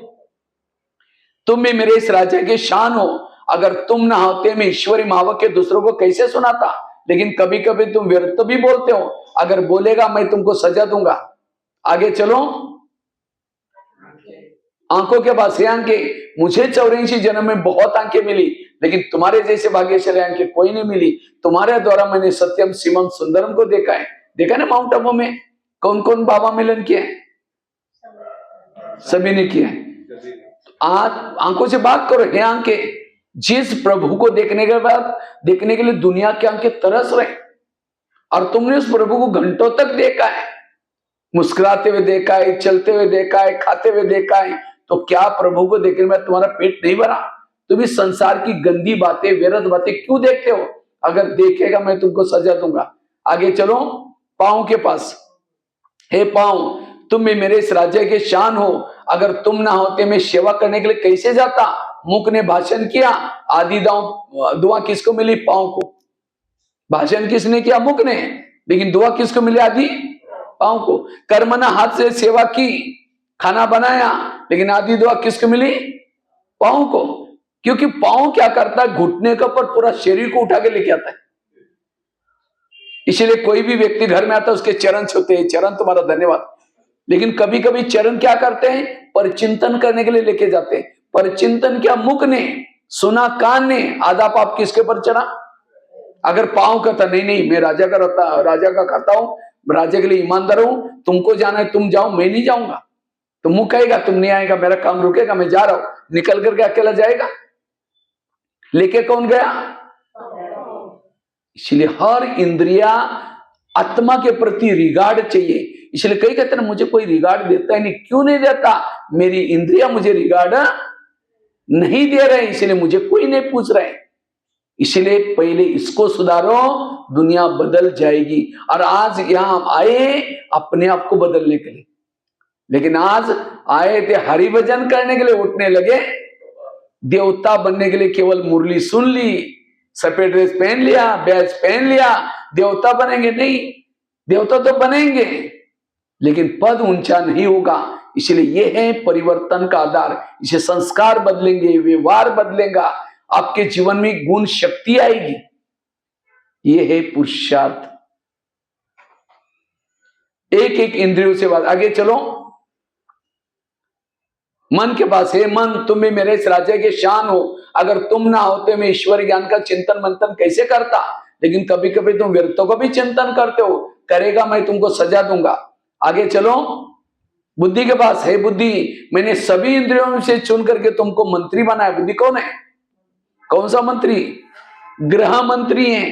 तुम भी मेरे इस राज्य के शान हो, अगर तुम ना होते मैं ईश्वरी महावाक्य दूसरों को कैसे सुनाता। लेकिन कभी कभी तुम व्यर्थ भी बोलते हो, अगर बोलेगा मैं तुमको सजा दूंगा। आगे चलो, आंखों के पास ये आंखें, मुझे 84 जन्म में बहुत आंखें मिली, लेकिन तुम्हारे जैसे भाग्यशाली आंखें कोई नहीं मिली। तुम्हारे द्वारा मैंने सत्यम शिवम सुंदरम को देखा है। देखा ना माउंट आबू में कौन कौन बाबा मिलन किए, सभी ने किए। आज आंखों से बात करो। हे आंखें, जिस प्रभु को देखने के लिए दुनिया के आंखें तरस रहे, और तुमने उस प्रभु को घंटों तक देखा है, मुस्कुराते हुए देखा है, चलते हुए देखा है, खाते हुए देखा है, तो क्या प्रभु को देखने में तुम्हारा पेट नहीं भरा? तुम इस संसार की गंदी बातें, व्यर्थ बातें क्यों देखते हो? अगर देखेगा मैं तुमको सजा दूंगा। आगे चलो पांव के पास। हे पांव, तुम भी मेरे इस राज्य के शान हो, अगर तुम ना होते मैं सेवा करने के लिए कैसे जाता? मुख ने भाषण किया, आदि दुआ किसको मिली? पांव को। भाषण किसने किया? मुख ने। लेकिन दुआ किसको मिली? आदि पांव को। कर्मना हाथ से सेवा की, खाना बनाया, लेकिन आदि दुआ किसको मिली? पांव को। क्योंकि पांव क्या करता है? घुटने के ऊपर पूरा शरीर को उठा के लेके आता है। इसलिए कोई भी व्यक्ति घर में आता है, उसके चरण छूते हैं, चरण तुम्हारा धन्यवाद। लेकिन कभी कभी चरण क्या करते हैं? परचिंतन करने के लिए लेके जाते हैं। परचिंतन क्या? मुख ने सुना, कान ने, आधा पाप किसके पर चढ़ा? अगर पांव कहता नहीं नहीं मैं राजा का करता हूं, राजा के लिए ईमानदार हूं, तुमको जाना है तुम जाओ, मैं नहीं जाऊंगा, तो मुंह कहेगा तुम नहीं आएगा, मेरा काम रुकेगा, मैं जा रहा हूं, निकल करके अकेला जाएगा। लेके कौन गया? इसलिए हर इंद्रिया आत्मा के प्रति रिगार्ड चाहिए। इसलिए कई कहते हैं मुझे कोई रिगार्ड देता है नहीं। क्यों नहीं देता? मेरी इंद्रिया मुझे रिगार्ड नहीं दे रहे, इसलिए मुझे कोई नहीं पूछ रहे। इसलिए पहले इसको सुधारो, दुनिया बदल जाएगी। और आज यहां आए अपने आप को बदलने के लिए, लेकिन आज आए थे हरि भजन करने के लिए, उठने लगे देवता बनने के लिए। केवल मुरली सुन ली, सफेद ड्रेस पहन लिया, बैज पहन लिया, देवता बनेंगे? नहीं, देवता तो बनेंगे लेकिन पद ऊंचा नहीं होगा। इसलिए यह है परिवर्तन का आधार। इसे संस्कार बदलेंगे, व्यवहार बदलेगा, आपके जीवन में गुण शक्ति आएगी। यह है पुरुषार्थ। एक एक इंद्रियों से बात। आगे चलो मन के पास। है मन, तुम भी मेरे इस राज्य के शान हो, अगर तुम ना होते मैं ईश्वर ज्ञान का चिंतन मंथन कैसे करता? लेकिन कभी कभी तुम व्यर्थों को भी चिंतन करते हो, करेगा मैं तुमको सजा दूंगा। आगे चलो बुद्धि के पास। है बुद्धि, मैंने सभी इंद्रियों से चुन करके तुमको मंत्री बनाया। बुद्धि कौन है? कौन सा मंत्री? गृह मंत्री है,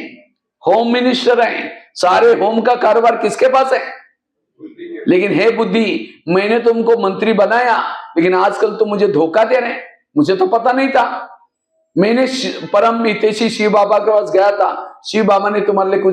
होम मिनिस्टर है। सारे होम का कारोबार किसके पास है? लेकिन हे बुद्धि, मैंने तुमको मंत्री बनाया, लेकिन आजकल तुम मुझे धोखा दे रहे हैं। मुझे तो पता नहीं था। मैंने परम हितैषी शिव बाबा के पास गया था, शिव बाबा ने तुम्हारे लिए कुछ